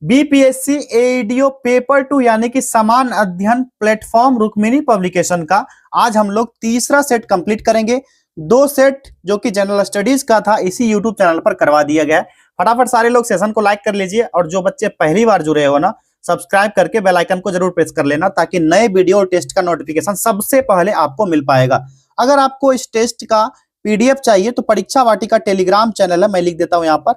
BPSC एईडीओ paper 2 यानी कि समान अध्ययन प्लेटफॉर्म रुक्मिणी पब्लिकेशन का आज हम लोग तीसरा सेट कंप्लीट करेंगे। 2 सेट जो कि जनरल स्टडीज का था इसी यूट्यूब चैनल पर करवा दिया गया है। फटाफट सारे लोग सेशन को लाइक कर लीजिए और जो बच्चे पहली बार जुड़े हो ना, सब्सक्राइब करके बेल आइकन को जरूर प्रेस कर लेना ताकि नए वीडियो और टेस्ट का नोटिफिकेशन सबसे पहले आपको मिल पाएगा। अगर आपको इस टेस्ट का पीडीएफ चाहिए तो परीक्षा वाटिका टेलीग्राम चैनल है, मैं लिख देता हूं यहाँ पर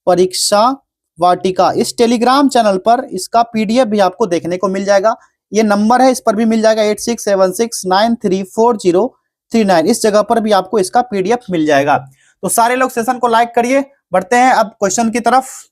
परीक्षा वाटिका। इस टेलीग्राम चैनल पर इसका पीडीएफ भी आपको देखने को मिल जाएगा। ये नंबर है, इस पर भी मिल जाएगा 8676934039। इस जगह पर भी आपको इसका पीडीएफ मिल जाएगा। तो सारे लोग सेशन को लाइक करिए। बढ़ते हैं अब क्वेश्चन की तरफ।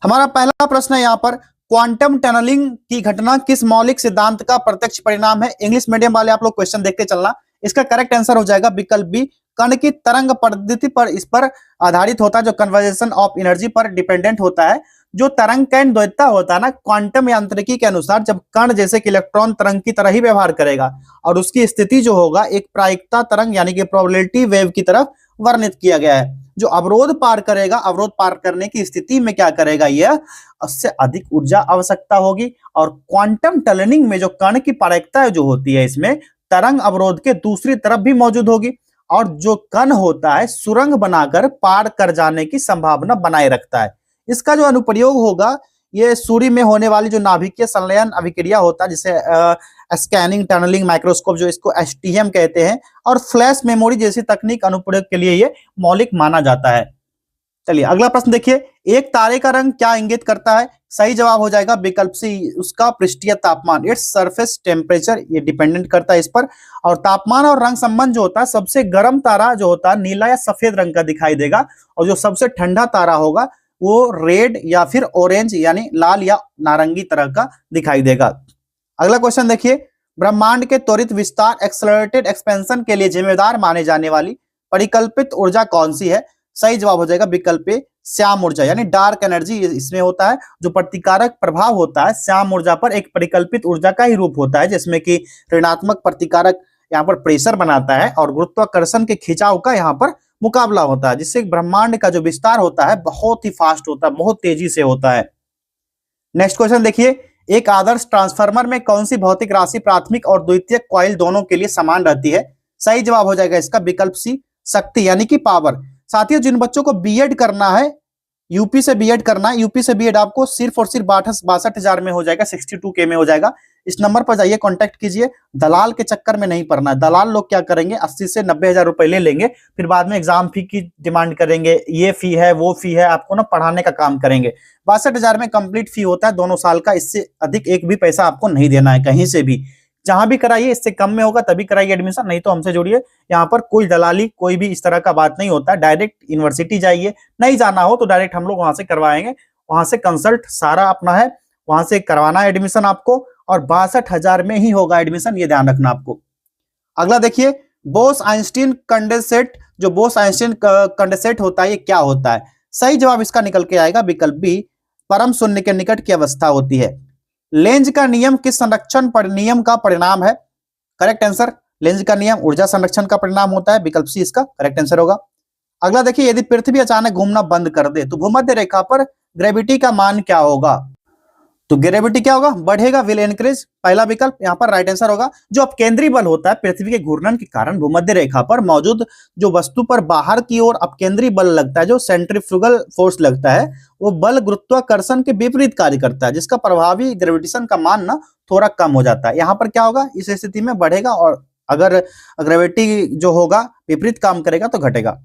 हमारा पहला प्रश्न है यहाँ पर, क्वांटम टनलिंग की घटना किस मौलिक सिद्धांत का प्रत्यक्ष परिणाम है? इंग्लिश मीडियम वाले आप लोग क्वेश्चन देखते चलना। इसका करेक्ट आंसर हो जाएगा विकल्प बी, कण की तरंग पद्धति पर इस पर आधारित होता है, जो कन्वर्जेशन ऑफ एनर्जी पर डिपेंडेंट होता है। जो तरंग का द्वैतता होता है ना, क्वांटम यांत्रिकी के अनुसार जब कण जैसे कि इलेक्ट्रॉन तरंग की तरह ही व्यवहार करेगा और उसकी स्थिति जो होगा एक प्रायिकता तरंग यानी कि प्रोबेबिलिटी वेव की तरफ वर्णित किया गया है। जो अवरोध पार करेगा, अवरोध पार करने की स्थिति में क्या करेगा, यह उससे अधिक ऊर्जा आवश्यकता होगी। और क्वांटम टनलिंग में जो कण की प्रायिकता जो होती है, इसमें तरंग अवरोध के दूसरी तरफ भी मौजूद होगी और जो कण होता है सुरंग बनाकर पार कर जाने की संभावना बनाए रखता है। इसका जो अनुप्रयोग होगा ये सूर्य में होने वाली जो नाभिकीय संलयन अभिक्रिया होता है, जिसे स्कैनिंग टनलिंग माइक्रोस्कोप जो इसको एसटीएम कहते हैं, और फ्लैश मेमोरी जैसी तकनीक अनुप्रयोग के लिए ये मौलिक माना जाता है। चलिए अगला प्रश्न देखिए, एक तारे का रंग क्या इंगित करता है? सही जवाब हो जाएगा विकल्प सी, उसका पृष्ठीय तापमान, इट्स सरफेस टेम्परेचर। ये डिपेंडेंट करता है इस पर। और तापमान और रंग संबंध जो होता है, सबसे गर्म तारा जो होता है नीला या सफेद रंग का दिखाई देगा और जो सबसे ठंडा तारा होगा वो रेड या फिर ऑरेंज यानी लाल या नारंगी तरह का दिखाई देगा। अगला क्वेश्चन देखिए, ब्रह्मांड के त्वरित विस्तार एक्सेलरेटेड एक्सपेंशन के लिए जिम्मेदार माने जाने वाली परिकल्पित ऊर्जा कौन सी है? सही जवाब हो जाएगा विकल्प ए, श्याम ऊर्जा यानी डार्क एनर्जी इसमें होता है। जो प्रतिकारक प्रभाव होता है श्याम ऊर्जा पर एक परिकल्पित ऊर्जा का ही रूप होता है, जिसमें कि ऋणात्मक प्रतिकारक यहाँ पर प्रेशर बनाता है और गुरुत्वाकर्षण के खिंचाव का यहाँ पर मुकाबला होता है, जिससे ब्रह्मांड का जो विस्तार होता है बहुत ही फास्ट होता है, बहुत तेजी से होता है। नेक्स्ट क्वेश्चन देखिए, एक आदर्श ट्रांसफार्मर में कौन सी भौतिक राशि प्राथमिक और द्वितीयक कॉइल दोनों के लिए समान रहती है? सही जवाब हो जाएगा इसका विकल्प सी, शक्ति यानी कि पावर। साथियों, जिन बच्चों को बीएड करना है, यूपी से बीएड करना है, यूपी से बीएड आपको सिर्फ और सिर्फ 62,000 में हो जाएगा, 62K में हो जाएगा। इस नंबर पर जाइए, कांटेक्ट कीजिए। दलाल के चक्कर में नहीं पड़ना है। दलाल लोग क्या करेंगे, 80 से 90,000 रुपए ले लेंगे, फिर बाद में एग्जाम फी की डिमांड करेंगे, ये फी है वो फी है, आपको ना पढ़ाने का काम करेंगे। 62,000 में कंप्लीट फी होता है 2 साल का, इससे अधिक एक भी पैसा आपको नहीं देना है कहीं से भी। जहां भी कराइए, इससे कम में होगा तभी कराइए एडमिशन, नहीं तो हमसे जुड़िए। यहाँ पर कोई दलाली कोई भी इस तरह का बात नहीं होता। डायरेक्ट यूनिवर्सिटी जाइए, नहीं जाना हो तो डायरेक्ट हम लोग वहां से करवाएंगे। वहां से कंसल्ट सारा अपना है, वहां से करवाना है एडमिशन आपको, और 62,000 में ही होगा एडमिशन, ये ध्यान रखना आपको। अगला देखिए, बोस आइंस्टीन कंडेंसेट, जो बोस आइंस्टीन कंडेंसेट होता है ये क्या होता है? सही जवाब इसका निकल के आएगा विकल्प बी, परम शून्य के निकट की अवस्था होती है। लेंज का नियम किस संरक्षण नियम का परिणाम है? करेक्ट आंसर, लेंज का नियम ऊर्जा संरक्षण का परिणाम होता है, विकल्प सी इसका करेक्ट आंसर होगा। अगला देखिए, यदि पृथ्वी अचानक घूमना बंद कर दे तो भूमध्य रेखा पर ग्रेविटी का मान क्या होगा? तो ग्रेविटी क्या होगा, बढ़ेगा, विल इंक्रीज, पहला विकल्प यहाँ पर राइट आंसर होगा। जो अपकेंद्री बल होता है पृथ्वी के घूर्णन के कारण भूमध्य रेखा पर मौजूद जो वस्तु पर बाहर की ओर अपकेंद्री बल लगता है, जो सेंट्रीफ्यूगल फोर्स लगता है, वो बल गुरुत्वाकर्षण के विपरीत कार्य करता है, जिसका प्रभावी ग्रेविटेशन का मान ना थोड़ा कम हो जाता है। यहाँ पर क्या होगा, इस स्थिति में बढ़ेगा, और अगर ग्रेविटी जो होगा विपरीत काम करेगा तो घटेगा।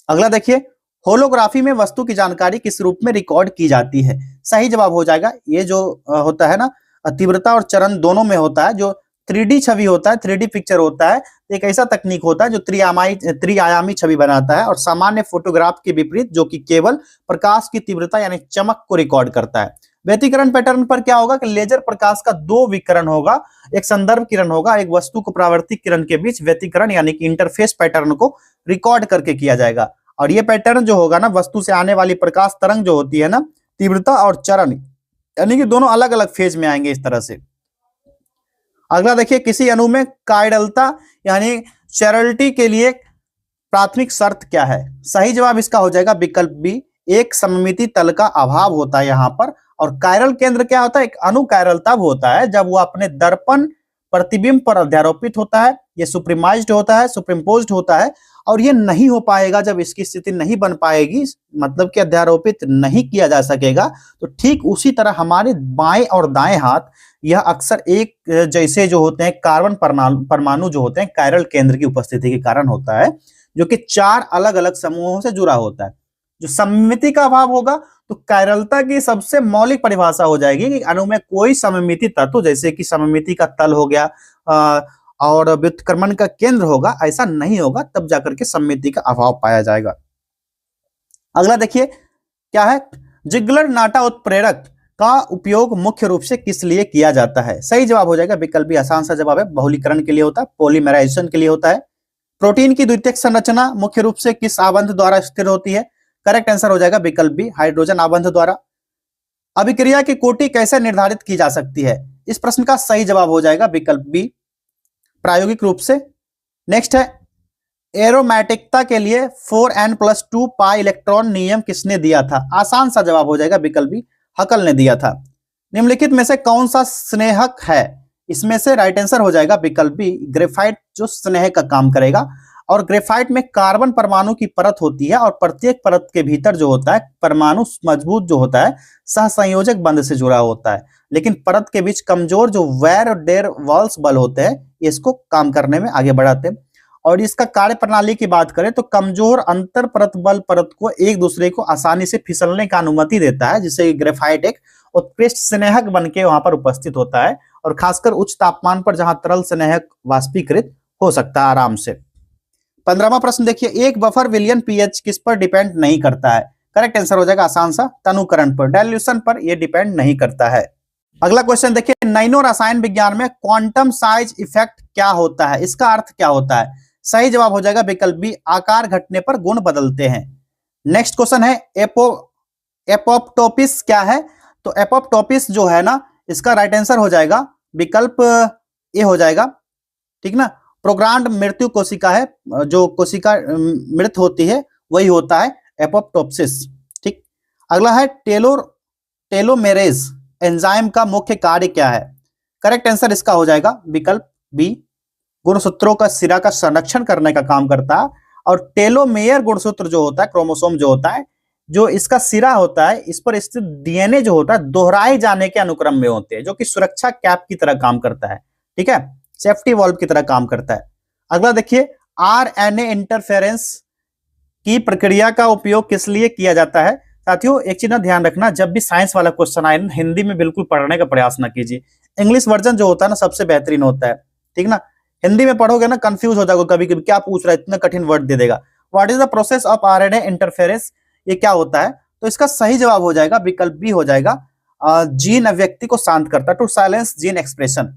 अगला देखिए, होलोग्राफी में वस्तु की जानकारी किस रूप में रिकॉर्ड की जाती है? सही जवाब हो जाएगा, ये जो होता है ना, तीव्रता और चरण दोनों में होता है। जो 3D छवि होता है, 3D पिक्चर होता है, एक ऐसा तकनीक होता है जो त्रिआयामी छवि बनाता है, और सामान्य फोटोग्राफ के विपरीत जो कि केवल प्रकाश की तीव्रता यानी चमक को रिकॉर्ड करता है। व्यतिकरण पैटर्न पर क्या होगा कि लेजर प्रकाश का 2 विकिरण होगा, एक संदर्भ किरण होगा, एक वस्तु को परावर्तित किरण के बीच व्यतिकरण यानी कि इंटरफेस पैटर्न को रिकॉर्ड करके किया जाएगा। और ये पैटर्न जो होगा ना, वस्तु से आने वाली प्रकाश तरंग जो होती है ना, तीव्रता और चरण यानी कि दोनों अलग अलग फेज में आएंगे इस तरह से। अगला देखिए, किसी अणु में कायरलता यानी चैरलिटी के लिए प्राथमिक शर्त क्या है? सही जवाब इसका हो जाएगा विकल्प बी, एक सममिति तल का अभाव होता है यहाँ पर, और कायरल केंद्र क्या होता है? एक अनुकायरल तब होता है जब वो अपने दर्पण प्रतिबिंब पर अध्यारोपित होता है, ये सुप्रीमाइज्ड होता है, सुप्रीम्पोज्ड होता है, और ये नहीं हो पाएगा जब इसकी स्थिति नहीं बन पाएगी, मतलब कि अध्यारोपित नहीं किया जा सकेगा। तो ठीक उसी तरह हमारे बाएं और दाएं हाथ यह अक्सर एक जैसे जो होते हैं कार्बन परमाणु जो होते हैं कायरल केंद्र की उपस्थिति के कारण होता है, जो कि 4 अलग अलग समूहों से जुड़ा होता है। जो सममिति का अभाव होगा तो कायरलता की सबसे मौलिक परिभाषा हो जाएगी कि अणु में कोई सममिति तत्व, जैसे कि सममिति का तल हो गया और व्युत्क्रमण का केंद्र होगा, ऐसा नहीं होगा, तब जाकर के सममिति का अभाव पाया जाएगा। अगला देखिए क्या है, जिग्लर नाटा उत्प्रेरक का उपयोग मुख्य रूप से किस लिए किया जाता है? सही जवाब हो जाएगा विकल्प बी, आसान सा जवाब है, बहुलीकरण के लिए होता है, पॉलीमराइजेशन के लिए होता है। प्रोटीन की द्वितीयक संरचना मुख्य रूप से किस आबंध द्वारा स्थिर होती है? करेक्ट आंसर हो जाएगा विकल्प बी, हाइड्रोजन आबंध द्वारा। अभिक्रिया की कोटि कैसे निर्धारित की जा सकती है? इस प्रश्न का सही जवाब हो जाएगा विकल्प बी, प्रायोगिक रूप से। नेक्स्ट है, एरोमेटिकता के लिए 4n+2 पाई इलेक्ट्रॉन नियम किसने दिया था? आसान सा जवाब हो जाएगा विकल्प बी, हकल ने दिया था। निम्नलिखित में से कौन सा स्नेहक है? इसमें से राइट आंसर हो जाएगा विकल्प बी, ग्रेफाइट जो स्नेह का काम करेगा। और ग्रेफाइट में कार्बन परमाणु की परत होती है और प्रत्येक परत के भीतर जो होता है परमाणु मजबूत जो होता है सहसंयोजक बंध से जुड़ा होता है, लेकिन परत के बीच कमजोर जो वैर और डेर वॉल्स बल होते हैं इसको काम करने में आगे बढ़ाते हैं। और इसका कार्य प्रणाली की बात करें तो कमजोर अंतर परत बल परत को एक दूसरे को आसानी से फिसलने का अनुमति देता है, जिससे ग्रेफाइट एक उत्कृष्ट स्नेहक बन के वहां पर उपस्थित होता है, और खासकर उच्च तापमान पर जहां तरल स्नेहक वाष्पीकृत हो सकता है आराम से। 15वां प्रश्न देखिए, एक बफर विलयन पीएच किस पर डिपेंड नहीं करता है? करेक्ट आंसर हो जाएगा आसान सा, तनुकरण पर, डाइल्यूशन पर यह डिपेंड नहीं करता है। अगला क्वेश्चन देखिए, नैनो रसायन विज्ञान में क्वांटम साइज इफेक्ट क्या होता है? इसका अर्थ क्या होता है? सही जवाब हो जाएगा विकल्प बी, आकार घटने पर गुण बदलते हैं। नेक्स्ट क्वेश्चन है, एपोप्टोसिस क्या है? तो एपोप्टोसिस जो है ना, इसका राइट आंसर हो जाएगा विकल्प ए हो जाएगा, ठीक ना। प्रोग्राम्ड मृत्यु कोशिका है, जो कोशिका मृत होती है वही होता है एपोप्टोसिस, ठीक। अगला है, टेलोमेरेज एंजाइम का मुख्य कार्य क्या है? करेक्ट आंसर इसका हो जाएगा विकल्प बी, गुणसूत्रों का सिरा का संरक्षण करने का काम करता है। और टेलोमेयर गुणसूत्र जो होता है, क्रोमोसोम जो होता है, जो इसका सिरा होता है, इस पर स्थित डीएनए जो होता है दोहराए जाने के अनुक्रम में होते हैं, जो कि सुरक्षा कैप की तरह काम करता है, ठीक है, सेफ्टी वॉल्व की तरह काम करता है। अगला देखिए, आरएनए इंटरफेरेंस की प्रक्रिया का उपयोग किस लिए किया जाता है? साथियों एक चीज ना ध्यान रखना, जब भी साइंस वाला क्वेश्चन आए ना, हिंदी में बिल्कुल पढ़ने का प्रयास ना कीजिए। इंग्लिश वर्जन जो होता है ना सबसे बेहतरीन होता है, ठीक ना। हिंदी में पढ़ोगे ना कंफ्यूज हो जाओगे, कभी कभी क्या पूछ रहा है, इतना कठिन वर्ड दे देगा। What is the process of RNA interference, ये क्या होता है? तो इसका सही जवाब हो जाएगा विकल्प बी हो जाएगा, जीन अभिव्यक्ति को शांत करता है, to silence gene expression.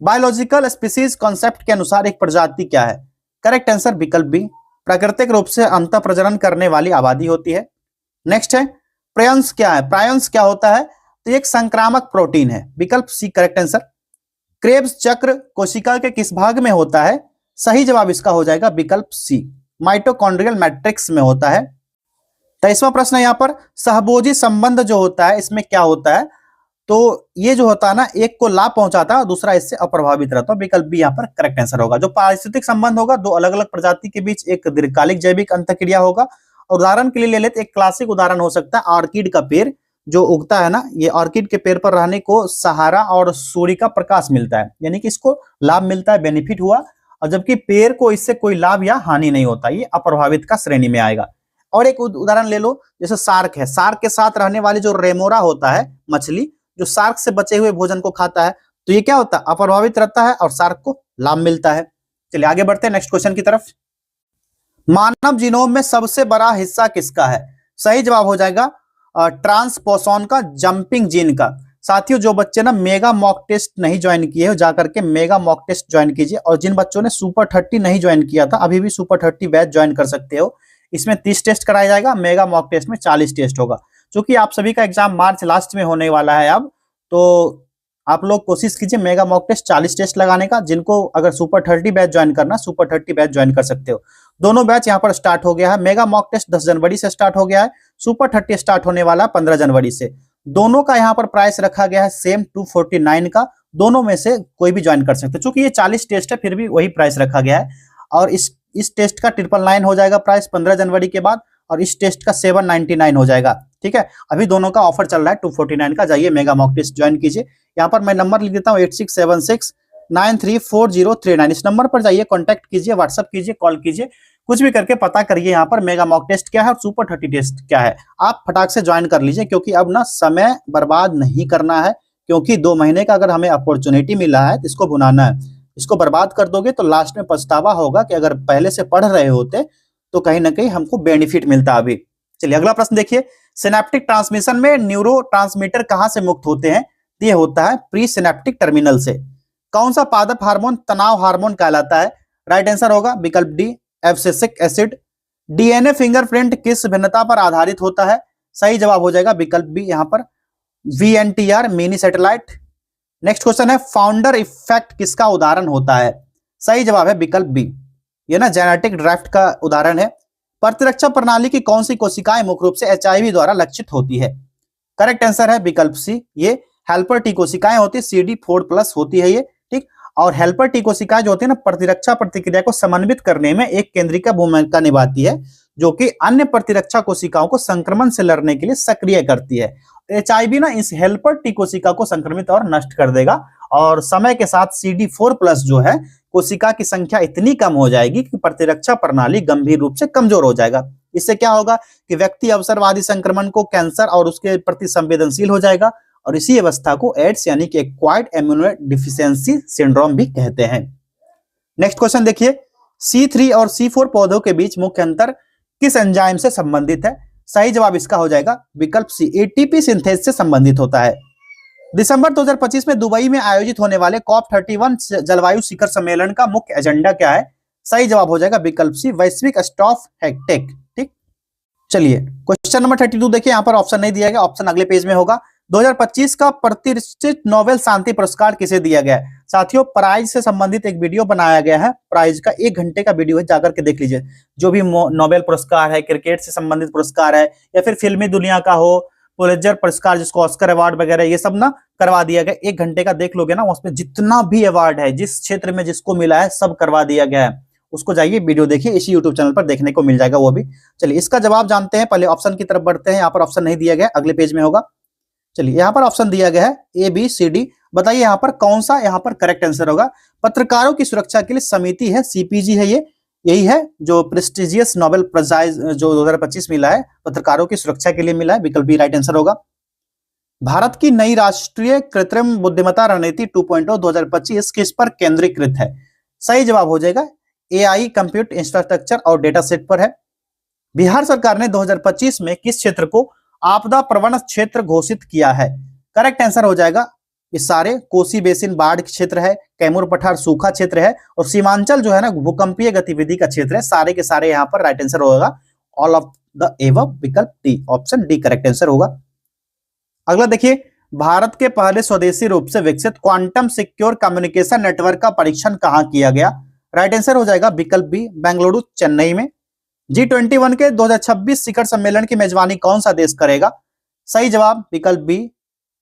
Biological species concept के अनुसार एक प्रजाति क्या है? करेक्ट आंसर विकल्प बी, प्राकृतिक रूप से अंतः प्रजनन करने वाली आबादी होती है। नेक्स्ट है, प्रायंस क्या है? प्रायंस क्या होता है? तो एक संक्रामक प्रोटीन है, विकल्प सी करेक्ट आंसर। क्रेब्स चक्र कोशिका के किस भाग में होता है? सही जवाब इसका हो जाएगा विकल्प सी, माइटोकॉन्ड्रियल मैट्रिक्स में होता है। 23वां प्रश्न है यहाँ पर, सहभोजी संबंध जो होता है इसमें क्या होता है? तो ये जो होता है ना, एक को लाभ पहुंचाता है और दूसरा इससे अप्रभावित रहता है, विकल्प बी यहाँ पर करेक्ट आंसर होगा। जो पारिस्थितिक संबंध होगा, दो अलग अलग प्रजाति के बीच एक दीर्घकालिक जैविक अंतःक्रिया होगा। उदाहरण के लिए ले लेते, एक क्लासिक उदाहरण हो सकता है ऑर्किड का पेड़ जो उगता है ना, ये ऑर्किड के पेड़ पर रहने को सहारा और सूर्य का प्रकाश मिलता है, यानी कि इसको लाभ मिलता है, बेनिफिट हुआ, और जबकि पेड़ को इससे कोई लाभ या हानि नहीं होता, ये अप्रभावित का श्रेणी में आएगा। और एक उदाहरण ले लो, जैसे शार्क है, शार्क के साथ रहने वाली जो रेमोरा होता है मछली, जो शार्क से बचे हुए भोजन को खाता है, तो ये क्या होता है? अप्रभावित रहता है और शार्क को लाभ मिलता है। चलिए आगे बढ़ते हैं नेक्स्ट क्वेश्चन की तरफ। मानव जीनोम में सबसे बड़ा हिस्सा किसका है? सही जवाब हो जाएगा ट्रांसपोसॉन का, जंपिंग जीन का। साथियों जो बच्चे ना मेगा मॉक टेस्ट नहीं ज्वाइन किए हो, जाकर के मेगा मॉक टेस्ट ज्वाइन कीजिए। और जिन बच्चों ने सुपर 30 नहीं ज्वाइन किया था, अभी भी सुपर 30 बैच ज्वाइन कर सकते हो। इसमें 30 टेस्ट कराया जाएगा, मेगा मॉक टेस्ट में 40 टेस्ट होगा। क्योंकि आप सभी का एग्जाम मार्च लास्ट में होने वाला है अब, तो आप लोग कोशिश कीजिए मेगा मॉक टेस्ट 40 टेस्ट लगाने का। जिनको अगर सुपर 30 बैच ज्वाइन करना, सुपर 30 बैच ज्वाइन कर सकते हो। दोनों बैच यहाँ पर स्टार्ट हो गया है। मेगा मॉक टेस्ट 10 जनवरी से स्टार्ट हो गया है, सुपर 30 स्टार्ट होने वाला 15 जनवरी से। दोनों का यहाँ पर प्राइस रखा गया है सेम 249 का। दोनों में से कोई भी ज्वाइन कर सकते हैं। चूंकि ये 40 टेस्ट है फिर भी वही प्राइस रखा गया है। और इस टेस्ट का 999 हो जाएगा प्राइस 15 जनवरी के बाद, और इस टेस्ट का 799 हो जाएगा। ठीक है, अभी दोनों का ऑफर चल रहा है 249 का। जाइए मेगा मॉक टेस्ट ज्वाइन कीजिए। यहाँ पर मैं नंबर लिख देता हूँ 8676934039। इस नंबर पर जाइए, कॉन्टैक्ट कीजिए, व्हाट्सअप कीजिए, कॉल कीजिए, कुछ भी करके पता करिए यहाँ पर मेगा मॉक टेस्ट क्या है और सुपर 30 टेस्ट क्या है। आप फटाक से ज्वाइन कर लीजिए, क्योंकि अब ना समय बर्बाद नहीं करना है। क्योंकि 2 महीने का अगर हमें अपॉर्चुनिटी मिला है तो इसको भुनाना है। इसको बर्बाद कर दोगे तो लास्ट में पछतावा होगा कि अगर पहले से पढ़ रहे होते तो कहीं ना कहीं हमको बेनिफिट मिलता अभी। चलिए अगला प्रश्न देखिए, सिनेप्टिक ट्रांसमिशन में न्यूरो ट्रांसमीटर कहां से मुक्त होते हैं? ये होता है प्री सिनेप्टिक टर्मिनल से। कौन सा पादप हार्मोन तनाव हार्मोन कहलाता है? राइट आंसर होगा विकल्प D, abscisic acid. DNA fingerprint किस भिन्नता पर आधारित होता है? सही जवाब हो जाएगा विकल्प बी, यहां पर VNTR mini satellite. Next question है, फाउंडर इफेक्ट किसका उदाहरण होता है? सही जवाब है विकल्प बी, ये ना जेनेटिक ड्राफ्ट का उदाहरण है। प्रतिरक्षा प्रणाली की कौन सी कोशिकाएं मुख्य रूप से HIV द्वारा लक्षित होती है? करेक्ट आंसर है विकल्प सी, ये हेल्पर टी कोशिकाएं होती है, CD4+ होती है ये। ठीक, और हेल्पर टी कोशिकाएं जो होती है ना, प्रतिरक्षा प्रतिक्रिया को समन्वित करने में एक केंद्रिका भूमिका निभाती है, जो कि अन्य प्रतिरक्षा कोशिकाओं को संक्रमण से लड़ने के लिए सक्रिय करती है। HIV ना इस हेल्पर टी कोशिका को संक्रमित और नष्ट कर देगा, और समय के साथ CD4+ जो है कोशिका की संख्या इतनी कम हो जाएगी कि प्रतिरक्षा प्रणाली गंभीर रूप से कमजोर हो जाएगा। इससे क्या होगा कि व्यक्ति अवसरवादी संक्रमण को, कैंसर और उसके प्रति संवेदनशील हो जाएगा, और इसी अवस्था को एड्स यानी कि एक्वायर्ड इम्यूनो डिफिशियंसी सिंड्रोम भी कहते हैं। नेक्स्ट क्वेश्चन देखिए, C3 और C4 पौधों के बीच मुख्य अंतर किस एंजाइम से संबंधित है? सही जवाब इसका हो जाएगा विकल्प सी, ATP सिंथेस से संबंधित होता है। दिसंबर 2025 में दुबई में आयोजित होने वाले COP31 जलवायु शिखर सम्मेलन का मुख्य एजेंडा क्या है? सही जवाब हो जाएगा विकल्प सी, वैश्विक स्टॉप टेक। ठीक, चलिए क्वेश्चन नंबर 32 देखिए, यहाँ पर ऑप्शन नहीं दिया गया, ऑप्शन अगले पेज में होगा। 2025 का प्रतिष्ठित नोबेल शांति पुरस्कार किसे दिया गया है? साथियों, प्राइज से संबंधित एक वीडियो बनाया गया है, प्राइज का 1 घंटे का वीडियो है, जाकर के देख लीजिए। जो भी नोबेल पुरस्कार है, क्रिकेट से संबंधित पुरस्कार है, या फिर फिल्मी दुनिया का हो, पुलित्जर पुरस्कार जिसको ऑस्कर अवार्ड वगैरह, ये सब ना करवा दिया गया। 1 घंटे का देख लोगे ना, उसमें जितना भी अवार्ड है, जिस क्षेत्र में जिसको मिला है, सब करवा दिया गया है। उसको जाइए वीडियो देखिए, इसी यूट्यूब चैनल पर देखने को मिल जाएगा वो भी। चलिए इसका जवाब जानते हैं, पहले ऑप्शन की तरफ बढ़ते हैं। यहाँ पर ऑप्शन नहीं दिया गया, अगले पेज में होगा। चलिए यहाँ पर ऑप्शन दिया गया है ABCD, बताइए यहाँ पर कौन सा यहाँ पर करेक्ट आंसर होगा? पत्रकारों की सुरक्षा के लिए समिति है, CPG है ये, यही है जो प्रेस्टिजियस नोबेल प्राइज जो 2025 मिला है, पत्रकारों की सुरक्षा के लिए मिला है, विकल्प बी राइट आंसर होगा। भारत की नई राष्ट्रीय कृत्रिम बुद्धिमत्ता रणनीति 2.0 2025 किस पर केंद्रीकृत है? सही जवाब हो जाएगा AI कंप्यूट इंफ्रास्ट्रक्चर और डेटा सेट पर है। बिहार सरकार ने 2025 में किस क्षेत्र को आपदा प्रवण क्षेत्र घोषित किया है? करेक्ट आंसर हो जाएगा ये सारे, कोसी बेसिन बाढ़ क्षेत्र है, कैमूर पठार सूखा क्षेत्र है, और सीमांचल जो है ना भूकंपीय गतिविधि का क्षेत्र है। सारे के सारे यहाँ पर राइट आंसर होगा ऑल ऑफ द एबव, विकल्प D, option D correct answer होगा। अगला देखिए, भारत के पहले स्वदेशी रूप से विकसित क्वांटम सिक्योर कम्युनिकेशन नेटवर्क का परीक्षण कहां किया गया? राइट आंसर हो जाएगा विकल्प बी, बेंगलुरु चेन्नई में। G21 के 2026 शिखर सम्मेलन की मेजबानी कौन सा देश करेगा? सही जवाब विकल्प बी,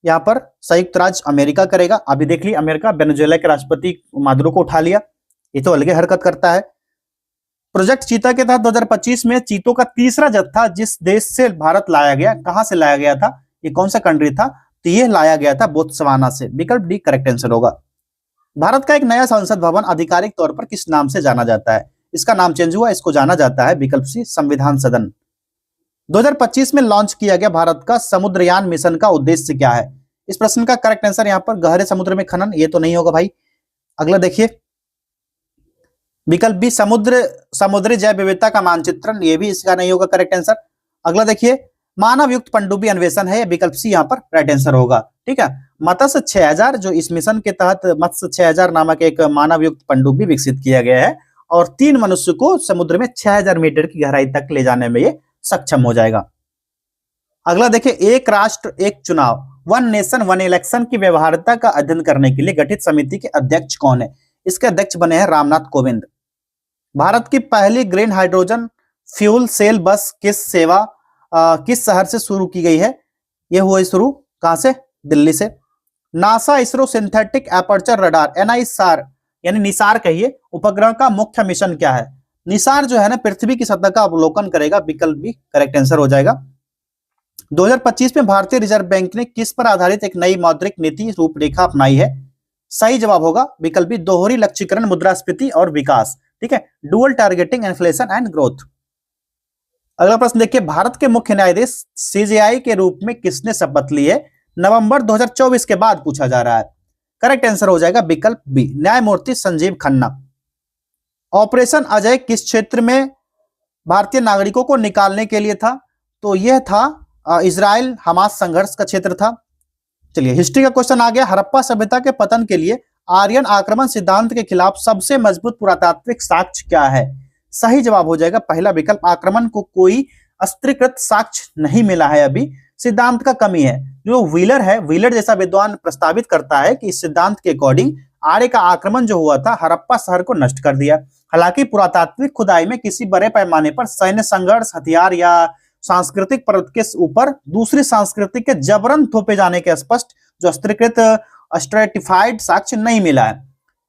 यहाँ पर संयुक्त राज्य अमेरिका करेगा। अभी देख ली अमेरिका वेनेजुएला के राष्ट्रपति मादुरो को उठा लिया, ये तो अलग हरकत करता है। प्रोजेक्ट चीता के तहत 2025 में चीतों का तीसरा जत्था जिस देश से भारत लाया गया, कहां से लाया गया था, ये कौन सा कंट्री था? तो ये लाया गया था बोत्सवाना से, विकल्प डी करेक्ट आंसर होगा। भारत का एक नया संसद भवन आधिकारिक तौर पर किस नाम से जाना जाता है? इसका नाम चेंज हुआ, इसको जाना जाता है विकल्प सी, संविधान सदन। 2025 में लॉन्च किया गया भारत का समुद्रयान मिशन का उद्देश्य क्या है? इस प्रश्न का करेक्ट आंसर यहाँ पर गहरे समुद्र में खनन, ये तो नहीं होगा भाई। अगला देखिए, विकल्प बी, समुद्री जैव विविधता का मानचित्रण, ये भी इसका नहीं होगा करेक्ट आंसर। अगला देखिए, मानव युक्त पनडुब्बी अन्वेषण है, विकल्प सी यहाँ पर राइट आंसर होगा। ठीक है, मत्स्य 6000 जो इस मिशन के तहत मत्स्य 6000 नामक एक मानव युक्त पनडुब्बी विकसित किया गया है, और 3 मनुष्य को समुद्र में 6000 मीटर की गहराई तक ले जाने में ये सक्षम हो जाएगा। अगला देखिए, एक राष्ट्र एक चुनाव, वन नेशन वन इलेक्शन की व्यवहार्यता का अध्ययन करने के लिए गठित समिति के अध्यक्ष कौन है? इसके अध्यक्ष बने हैं रामनाथ कोविंद। भारत की पहली ग्रीन हाइड्रोजन फ्यूल सेल बस किस शहर से शुरू की गई है? यह हुआ शुरू कहां से? दिल्ली से। NASA ISRO synthetic aperture radar NISAR यानी निसार कहिए उपग्रह का मुख्य मिशन क्या है? निसार जो है ना पृथ्वी की सतह का अवलोकन करेगा, विकल्प बी करेक्ट आंसर हो जाएगा। 2025 में भारतीय रिजर्व बैंक ने किस पर आधारित एक नई मौद्रिक नीति रूपरेखा अपनाई है? सही जवाब होगा विकल्प बी दोहरी लक्ष्यीकरण, मुद्रास्फीति और विकास। ठीक है, dual targeting inflation and growth. अगला प्रश्न देखिए, भारत के मुख्य न्यायाधीश CJI के रूप में किसने शपथ ली है? नवंबर 2024 के बाद पूछा जा रहा है। करेक्ट आंसर हो जाएगा विकल्प बी न्यायमूर्ति संजीव खन्ना। ऑपरेशन अजय किस क्षेत्र में भारतीय नागरिकों को निकालने के लिए था? तो यह था इजराइल हमास संघर्ष का क्षेत्र था। चलिए हिस्ट्री का क्वेश्चन आ गया। हड़प्पा सभ्यता के पतन के लिए आर्यन आक्रमण सिद्धांत के खिलाफ सबसे मजबूत पुरातात्विक साक्ष्य क्या है? सही जवाब हो जाएगा पहला विकल्प, आक्रमण को कोई अस्त्रीकृत साक्ष्य नहीं मिला है, अभी सिद्धांत का कमी है। जो व्हीलर है, व्हीलर जैसा विद्वान प्रस्तावित करता है कि इस सिद्धांत के अकॉर्डिंग आर्य का आक्रमण जो हुआ था हड़प्पा शहर को नष्ट कर दिया। हालांकि पुरातात्विक खुदाई में किसी बड़े पैमाने पर सैन्य संघर्ष, हथियार या सांस्कृतिक परत के ऊपर दूसरी संस्कृति के जबरन थोपे जाने के स्पष्ट जो अस्त्रीकृत स्ट्रेटिफाइड साक्ष्य नहीं मिला है।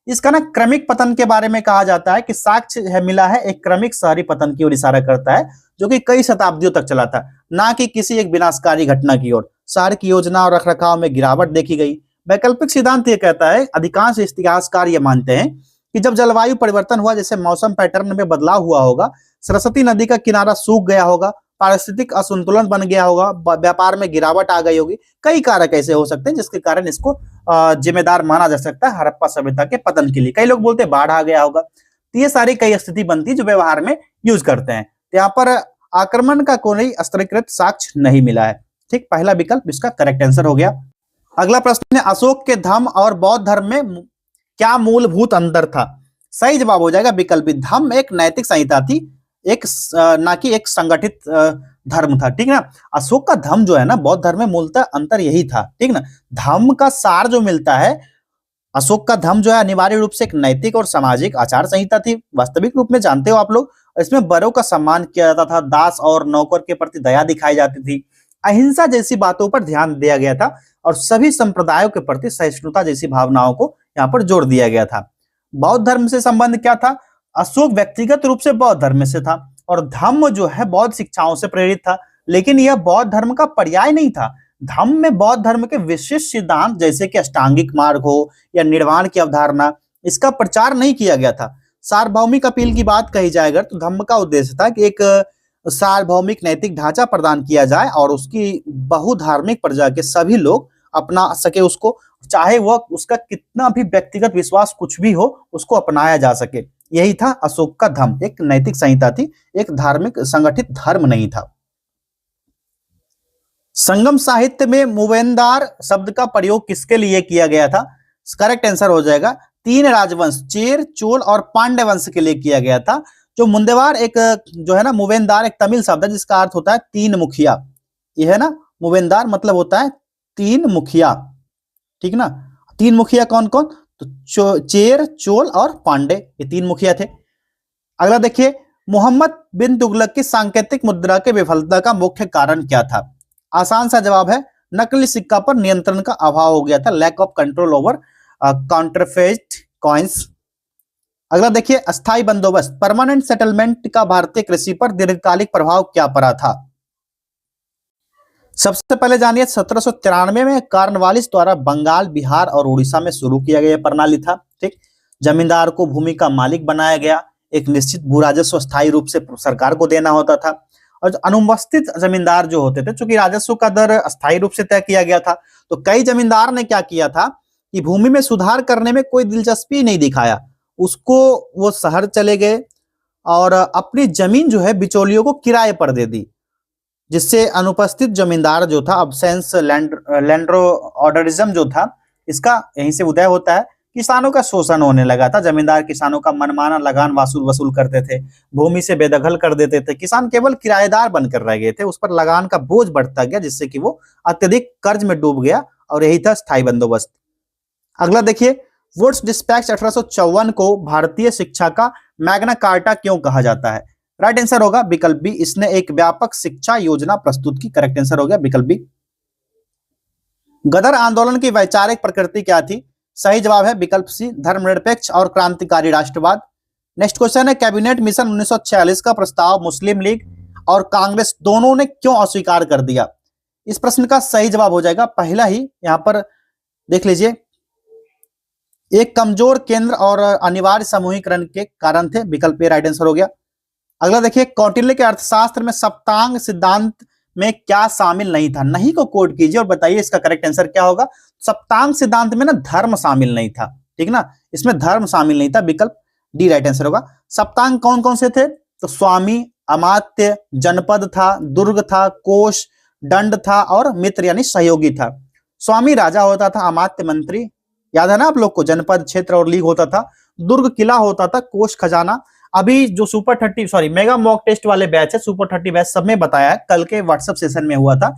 इसका ना क्रमिक पतन के बारे में कहा जाता है कि साक्ष्य है मिला है एक क्रमिक शहरी पतन की ओर इशारा करता है, जो कि कई शताब्दियों तक चला था, ना कि किसी एक विनाशकारी घटना की ओर। शहर की योजना और रखरखाव में गिरावट देखी गई। वैकल्पिक सिद्धांत ये कहता है, अधिकांश इतिहासकार ये मानते हैं कि जब जलवायु परिवर्तन हुआ, जैसे मौसम पैटर्न में बदलाव हुआ होगा, सरस्वती नदी का किनारा सूख गया होगा, पारिस्थितिक असंतुलन बन गया होगा, व्यापार में गिरावट आ गई होगी, कई कारक ऐसे हो सकते हैं जिसके कारण इसको जिम्मेदार माना जा सकता है हड़प्पा सभ्यता के पतन के लिए। कई लोग बोलते हैं बाढ़ आ गया होगा। तो ये सारी कई स्थिति बनती है जो व्यवहार में यूज करते हैं। तो यहाँ पर आक्रमण का कोई अस्त्रीकृत साक्ष्य नहीं मिला है। ठीक, पहला विकल्प इसका करेक्ट आंसर हो गया। अगला प्रश्न है, अशोक के धम्म और बौद्ध धर्म में क्या मूलभूत अंतर था? सही जवाब हो जाएगा विकल्प बी धम्म एक नैतिक संहिता थी, एक ना कि एक संगठित धर्म था। ठीक ना, अशोक का धम्म जो है ना बौद्ध धर्म में मूलतः अंतर यही था। ठीक ना, धम्म का सार जो मिलता है, अशोक का धम्म जो है अनिवार्य रूप से एक नैतिक और सामाजिक आचार संहिता थी। वास्तविक रूप में जानते हो आप लोग, इसमें बड़ों का सम्मान किया जाता था, दास और नौकर के प्रति दया दिखाई जाती थी, अहिंसा जैसी बातों पर ध्यान दिया गया था और सभी संप्रदायों के प्रति सहिष्णुता जैसी भावनाओं को यहाँ पर जोड़ दिया गया था। बौद्ध धर्म से संबंध क्या था? अशोक व्यक्तिगत रूप से बौद्ध धर्म से था और धम्म जो है बौद्ध शिक्षाओं से प्रेरित था, लेकिन यह बौद्ध धर्म का पर्याय नहीं था। धम्म में बौद्ध धर्म के विशिष्ट सिद्धांत जैसे कि अष्टांगिक मार्ग हो या निर्वाण की अवधारणा, इसका प्रचार नहीं किया गया था। सार्वभौमिक अपील की बात कही जाए अगर, तो धम्म का उद्देश्य था कि एक सार्वभौमिक नैतिक ढांचा प्रदान किया जाए और उसकी बहुधार्मिक प्रजा के सभी लोग अपना सके उसको, चाहे वह उसका कितना भी व्यक्तिगत विश्वास कुछ भी हो, उसको अपनाया जा सके। यही था अशोक का धम्म, एक नैतिक संहिता थी, एक धार्मिक संगठित धर्म नहीं था। संगम साहित्य में मूवेंदार शब्द का प्रयोग किसके लिए किया गया था? करेक्ट आंसर हो जाएगा तीन राजवंश चेर, चोल और पांड्य वंश के लिए किया गया था। जो मुंदेवार एक जो है ना मूवेंदार एक तमिल शब्द है जिसका अर्थ होता है तीन मुखिया। यह है ना मूवेंदार मतलब होता है तीन मुखिया। ठीक ना, तीन मुखिया कौन कौन? तो चेर, चोल और पांडे, ये तीन मुखिया थे। अगला देखिए, मोहम्मद बिन तुगलक की सांकेतिक मुद्रा के विफलता का मुख्य कारण क्या था? आसान सा जवाब है नकली सिक्का पर नियंत्रण का अभाव हो गया था, lack of control over counterfeit coins. अगला देखिए, अस्थायी बंदोबस्त परमानेंट सेटलमेंट का भारतीय कृषि पर दीर्घकालिक प्रभाव क्या पड़ा था? सबसे पहले जानिए 1793 में कार्नवालिस द्वारा बंगाल, बिहार और उड़ीसा में शुरू किया गया प्रणाली था। ठीक, जमींदार को भूमि का मालिक बनाया गया, एक निश्चित भू राजस्व स्थायी रूप से सरकार को देना होता था और अनुपस्थित जमींदार जो होते थे, चूंकि राजस्व का दर अस्थायी रूप से तय किया गया था, तो कई जमींदार ने क्या किया था कि भूमि में सुधार करने में कोई दिलचस्पी नहीं दिखाया, उसको वो शहर चले गए और अपनी जमीन जो है बिचौलियों को किराए पर दे दी, जिससे अनुपस्थित जमींदार जो था अब्सेंस लैंड्रो ऑर्डरिज्म जो था इसका यहीं से उदय होता है। किसानों का शोषण होने लगा था, जमींदार किसानों का मनमाना लगान वसूल करते थे, भूमि से बेदखल कर देते थे, किसान केवल किराएदार बनकर रह गए थे, उस पर लगान का बोझ बढ़ता गया जिससे कि वो अत्यधिक कर्ज में डूब गया और यही था स्थायी बंदोबस्त। अगला देखिए, वुड्स डिस्पैच 1854 को भारतीय शिक्षा का मैग्ना कार्टा क्यों कहा जाता है? राइट आंसर होगा विकल्प बी, इसने एक व्यापक शिक्षा योजना प्रस्तुत की। करेक्ट आंसर हो गया विकल्प बी। गदर आंदोलन की वैचारिक प्रकृति क्या थी? सही जवाब है विकल्प सी, धर्मनिरपेक्ष और क्रांतिकारी राष्ट्रवाद। नेक्स्ट क्वेश्चन है, कैबिनेट मिशन 1946 का प्रस्ताव मुस्लिम लीग और कांग्रेस दोनों ने क्यों अस्वीकार कर दिया? इस प्रश्न का सही जवाब हो जाएगा पहला ही, यहां पर देख लीजिए, एक कमजोर केंद्र और अनिवार्य समूहीकरण के कारण थे। विकल्प ए राइट आंसर हो गया। अगला देखिए, कौटिल्य के अर्थशास्त्र में सप्तांग सिद्धांत में क्या शामिल नहीं था? नहीं को कोड कीजिए और बताइए इसका करेक्ट आंसर क्या होगा। सप्तांग सिद्धांत में ना धर्म शामिल नहीं था, ठीक ना, इसमें धर्म शामिल नहीं था। विकल्प डी राइट आंसर होगा। सप्तांग कौन कौन से थे? तो स्वामी, अमात्य, जनपद था, दुर्ग था, कोष, दंड था और मित्र यानी सहयोगी था। स्वामी राजा होता था, अमात्य मंत्री, याद है ना आप लोग को, जनपद क्षेत्र और लीग होता था, दुर्ग किला होता था, कोष खजाना। अभी जो super 30 sorry mega mock test वाले बैच है, सुपर 30 बैच, सब में बताया है, कल के व्हाट्सएप सेशन में हुआ था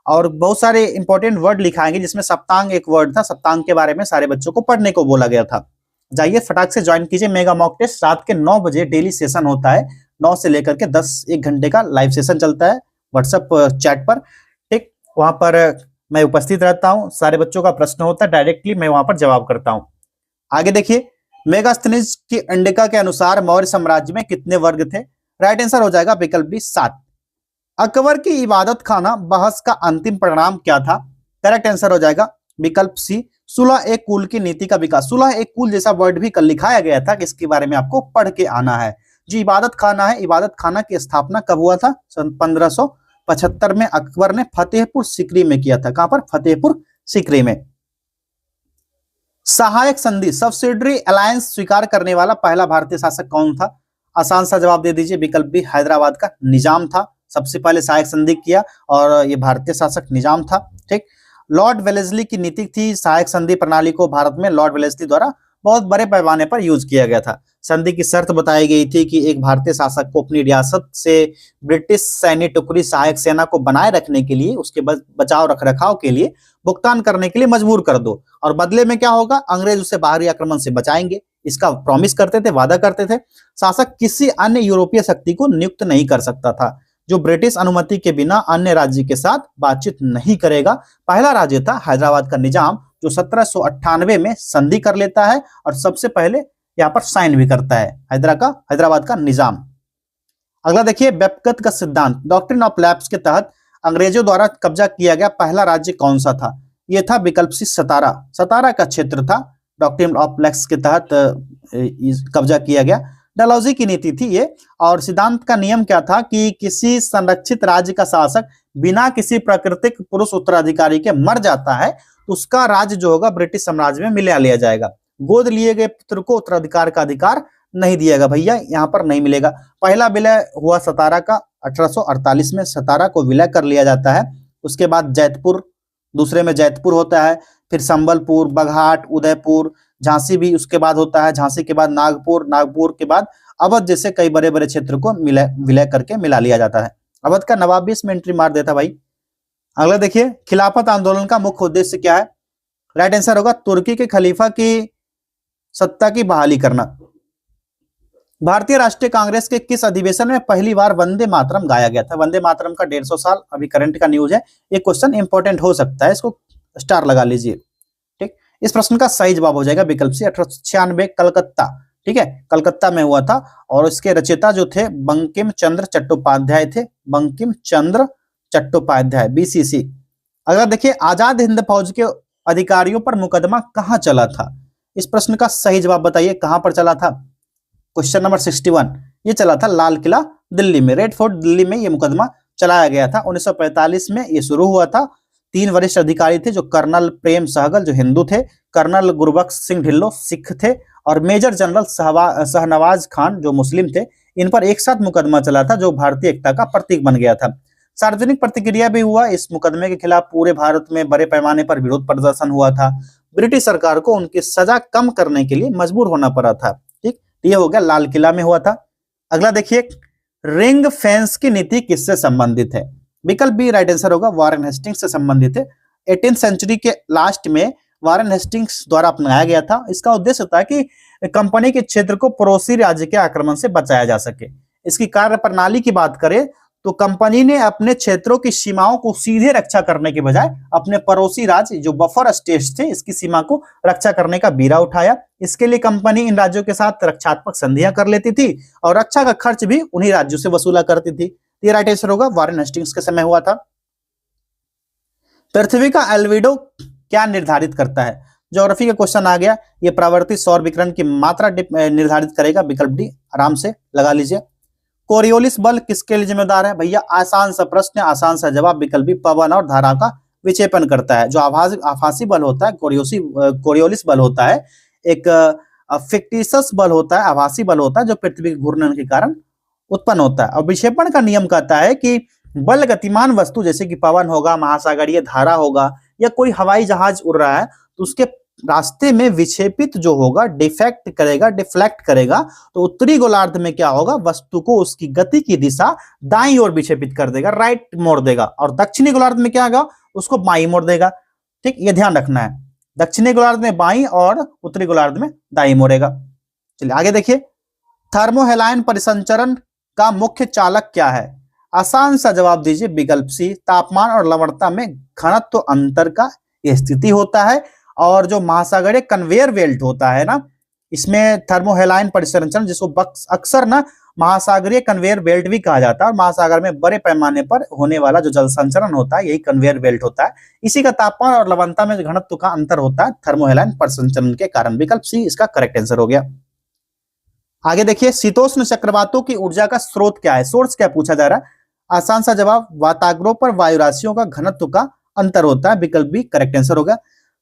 और बहुत सारे इंपॉर्टेंट वर्ड लिखाएंगे जिसमें सप्तांग एक वर्ड था। सप्तांग के बारे में सारे बच्चों को पढ़ने को बोला गया था। जाइए फटाक से ज्वाइन कीजिए मेगा मॉक टेस्ट। रात के 9 बजे डेली सेशन होता है, 9 से लेकर के 10, 1 घंटे का लाइव सेशन चलता है व्हाट्सएप चैट पर, ठीक। वहां पर मैं उपस्थित रहता हूं, सारे बच्चों का प्रश्न होता है, डायरेक्टली मैं वहां पर जवाब करता हूं। आगे देखिए, मेगास्थनीज की इंडिका के अनुसार मौर्य साम्राज्य में कितने वर्ग थे? राइट आंसर हो जाएगा विकल्प बी 7। अकबर की इबादत खाना बहस का अंतिम परिणाम क्या था? करेक्ट आंसर हो जाएगा विकल्प सी, सुलह एक कुल की नीति का विकास। सुलह एक कुल जैसा वर्ड भी कल लिखाया गया था, इसके बारे में आपको पढ़ के आना है। जो इबादत खाना है, इबादत खाना की स्थापना कब हुआ था? सन 1575 में अकबर ने फतेहपुर सीकरी में किया था। कहां पर? फतेहपुर सीकरी में। सहायक संधि सब्सिडरी अलायंस स्वीकार करने वाला पहला भारतीय शासक कौन था? आसान सा जवाब दे दीजिए, विकल्प बी, हैदराबाद का निजाम था, सबसे पहले सहायक संधि किया और ये भारतीय शासक निजाम था, ठीक। लॉर्ड वेलेस्ली की नीति थी सहायक संधि प्रणाली को भारत में लॉर्ड वेलेस्ली द्वारा बहुत बड़े पैमाने पर यूज किया गया था। संधि की शर्त बताई गई थी कि एक भारतीय शासक को अपनी रियासत से ब्रिटिश सैन्य टुकड़ी सहायक सेना को बनाए रखने के लिए, उसके बचाव रखरखाव के लिए भुगतान करने के लिए मजबूर कर दो, और बदले में क्या होगा? अंग्रेज उसे बाहरी आक्रमण से बचाएंगे, इसका प्रॉमिस करते थे, वादा करते थे। शासक किसी अन्य यूरोपीय शक्ति को नियुक्त नहीं कर सकता था जो ब्रिटिश अनुमति के बिना अन्य राज्य के साथ बातचीत नहीं करेगा। पहला राज्य था हैदराबाद का निजाम, जो 1798 में संधि कर लेता है और सबसे पहले यहाँ पर साइन भी करता है, हैदराबाद का निजाम। अगला देखिए, व्यक्तिगत का सिद्धांत डॉक्ट्रिन ऑफ लैप्स के तहत अंग्रेजों द्वारा कब्जा किया गया पहला राज्य कौन सा था? यह था विकल्प सी, सतारा। सतारा का क्षेत्र था, डॉक्ट्रिन ऑफ लैप्स के तहत कब्जा किया गया। डलहौजी की नीति थी ये, और सिद्धांत का नियम क्या था कि किसी संरक्षित राज्य का शासक बिना किसी प्राकृतिक पुरुष उत्तराधिकारी के मर जाता है तो उसका राज्य जो होगा ब्रिटिश साम्राज्य में मिला लिया जाएगा। गोद लिए गए पुत्र को उत्तराधिकार का अधिकार नहीं दिएगा भैया, यहाँ पर नहीं मिलेगा। पहला विलय हुआ सतारा का 1848 में, सतारा को विलय कर लिया जाता है। उसके बाद जैतपुर, दूसरे में जैतपुर होता है, फिर संबलपुर, बघाट, उदयपुर, झांसी भी उसके बाद होता है, झांसी के बाद नागपुर, नागपुर के बाद अवध जैसे कई बड़े बड़े क्षेत्र को विलय करके मिला लिया जाता है। अवध का नवाब भी इसमें एंट्री मार देता भाई। अगला देखिए, खिलाफत आंदोलन का मुख्य उद्देश्य क्या है? राइट आंसर होगा तुर्की के खलीफा की सत्ता की बहाली करना। भारतीय राष्ट्रीय कांग्रेस के किस अधिवेशन में पहली बार वंदे मातरम गाया गया था? वंदे मातरम का 150 साल अभी करंट का न्यूज है, ये क्वेश्चन इंपॉर्टेंट हो सकता है, इसको स्टार लगा लीजिए, ठीक। इस प्रश्न का सही जवाब हो जाएगा विकल्प सी, 1896 कलकत्ता, ठीक है, कलकत्ता में हुआ था। और इसके रचयिता जो थे बंकिम चंद्र चट्टोपाध्याय थे, बंकिम चंद्र चट्टोपाध्याय, बीसीसी। अगर देखिए, आजाद हिंद फौज के अधिकारियों पर मुकदमा कहां चला था? इस प्रश्न का सही जवाब बताइए, कहां पर चला था? क्वेश्चन नंबर 61, ये चला था लाल किला दिल्ली में, रेड फोर्ट दिल्ली में ये मुकदमा चलाया गया था। 1945 में ये शुरू हुआ था। 3 वरिष्ठ अधिकारी थे, जो कर्नल प्रेम सहगल जो हिंदू थे, कर्नल गुरबख्श सिंह ढिल्लो सिख थे, और मेजर जनरल शहनवाज खान जो मुस्लिम थे। इन पर एक साथ मुकदमा चला था, जो भारतीय एकता का प्रतीक बन गया था। सार्वजनिक प्रतिक्रिया भी हुआ, इस मुकदमे के खिलाफ पूरे भारत में बड़े पैमाने पर विरोध प्रदर्शन हुआ था। ब्रिटिश सरकार को उनकी सजा कम करने के लिए मजबूर होना पड़ा था, ठीक। ये हो गया, लाल किला में हुआ था। अगला देखिए, रिंग फेंस की नीति किससे संबंधित है? विकल्प बी राइट आंसर होगा, वारेन हेस्टिंग्स से संबंधित है। 18वीं सेंचुरी के लास्ट में वारेन हेस्टिंग्स द्वारा अपनाया गया था। इसका उद्देश्य था कि कंपनी के क्षेत्र को पड़ोसी राज्य के आक्रमण से बचाया जा सके। इसकी कार्य प्रणाली की बात करें तो कंपनी ने अपने क्षेत्रों की सीमाओं को सीधे रक्षा करने के बजाय अपने पड़ोसी राज्य जो बफर स्टेट्स थे इसकी सीमा को रक्षा करने का बीड़ा उठाया। इसके लिए कंपनी इन राज्यों के साथ रक्षात्मक संधियां कर लेती थी और रक्षा का खर्च भी उन्हीं राज्यों से वसूला करती थी। ये राइट आंसर होगा, वॉरेन हेस्टिंग्स के समय हुआ था। पृथ्वी का एल्बिडो क्या निर्धारित करता है? ज्योग्राफी का क्वेश्चन आ गया। ये परावर्तित सौर विकिरण की मात्रा निर्धारित करेगा। विकल्प डी आराम से लगा लीजिए। कोरियोलिस बल किसके लिए जिम्मेदार है? भैया आसान सा प्रश्न, आसान सा जवाब। विकल्प बी पवन और धारा का विक्षेपण करता है। जो आभासी बल होता है कोरियोलिस बल होता है, एक फिक्टिशियस बल होता है, आभासी बल होता है जो पृथ्वी के घूर्णन के कारण उत्पन्न होता है। और विक्षेपण का नियम कहता है कि बल गतिमान वस्तु जैसे कि पवन होगा, महासागरीय धारा होगा या कोई हवाई जहाज उड़ रहा है तो उसके रास्ते में विक्षेपित जो होगा डिफ्लेक्ट करेगा तो उत्तरी गोलार्ध में क्या होगा, वस्तु को उसकी गति की दिशा दाईं ओर विक्षेपित कर देगा, राइट मोड़ देगा। और दक्षिणी गोलार्ध में क्या होगा, उसको बाईं मोड़ देगा। ठीक, ये ध्यान रखना है। दक्षिणी गोलार्ध में बाईं और उत्तरी गोलार्ध में दाईं मोड़ेगा। चलिए आगे देखिए। थर्मोहेलाइन परिसंचरण का मुख्य चालक क्या है? आसान सा जवाब दीजिए। विकल्प सी तापमान और लवणता में घनत्व अंतर का स्थिति होता है। और जो महासागरीय कन्वेयर बेल्ट होता है ना, इसमें थर्मोहेलाइन परिसंचरण जिसको अक्सर ना महासागरीय कन्वेयर बेल्ट भी कहा जाता है। और महासागर में बड़े पैमाने पर होने वाला जो जल संचरण होता है यही कन्वेयर बेल्ट होता है। इसी का तापमान और लवणता में घनत्व का अंतर होता है थर्मोहेलाइन परिसंचरण के कारण। विकल्प सी इसका करेक्ट आंसर हो गया। आगे देखिए। शीतोष्ण चक्रवातों की ऊर्जा का स्रोत क्या है? सोर्स क्या पूछा जा रहा है? आसान सा जवाब, वाताग्रोह पर वायु राशियों का घनत्व का अंतर होता है। विकल्प बी करेक्ट आंसर होगा।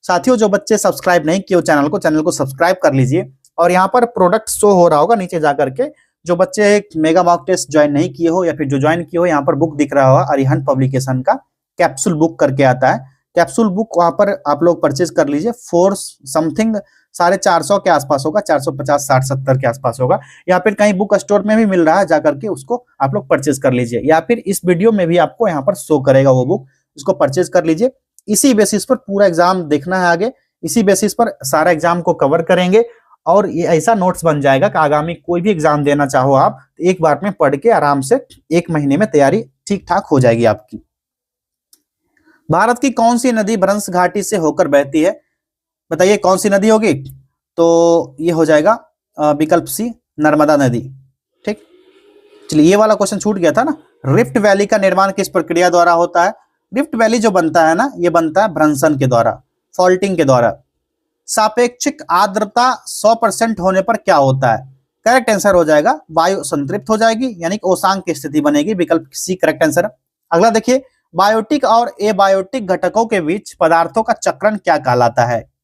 साथियों, जो बच्चे सब्सक्राइब नहीं किए चैनल को सब्सक्राइब कर लीजिए। और यहाँ पर प्रोडक्ट शो हो रहा होगा नीचे जाकर के। जो बच्चे मेगा मॉक टेस्ट ज्वाइन नहीं किए हो या फिर जो ज्वाइन किए हो, यहाँ पर बुक दिख रहा होगा अरिहंत पब्लिकेशन का कैप्सूल बुक करके आता है। कैप्सूल बुक वहां पर आप लोग परचेज कर लीजिए। 4 समथिंग 450 के आसपास होगा, 450, 60, 70 के आसपास होगा। या फिर कहीं बुक स्टोर में भी मिल रहा है, जाकर के उसको आप लोग परचेज कर लीजिए। या फिर इस वीडियो में भी आपको यहाँ पर शो करेगा वो बुक, इसको परचेज कर लीजिए। इसी बेसिस पर पूरा एग्जाम देखना है आगे, इसी बेसिस पर सारा एग्जाम को कवर करेंगे। और ये ऐसा नोट्स बन जाएगा कि आगामी कोई भी एग्जाम देना चाहो आप एक बार में पढ़ के आराम से 1 महीने में तैयारी ठीक ठाक हो जाएगी आपकी। भारत की कौन सी नदी भ्रंश घाटी से होकर बहती है? बताइए कौन सी नदी होगी? तो ये हो जाएगा विकल्प सी नर्मदा नदी। ठीक, चलिए ये वाला क्वेश्चन छूट गया था ना। रिफ्ट वैली का निर्माण किस प्रक्रिया द्वारा होता है? रिफ्ट वैली जो बनता है ना, ये बनता है भ्रंशन के द्वारा, फॉल्टिंग के द्वारा। सापेक्षिक आर्द्रता 100% होने पर क्या होता है? करेक्ट आंसर हो जाएगा वायु संतृप्त हो जाएगी, यानी कि ओसांग की स्थिति बनेगी। विकल्प सी करेक्ट आंसर। अगला देखिए। बायोटिक और एबायोटिक घटकों के बीच पदार्थों का चक्रण क्या कहलाता है?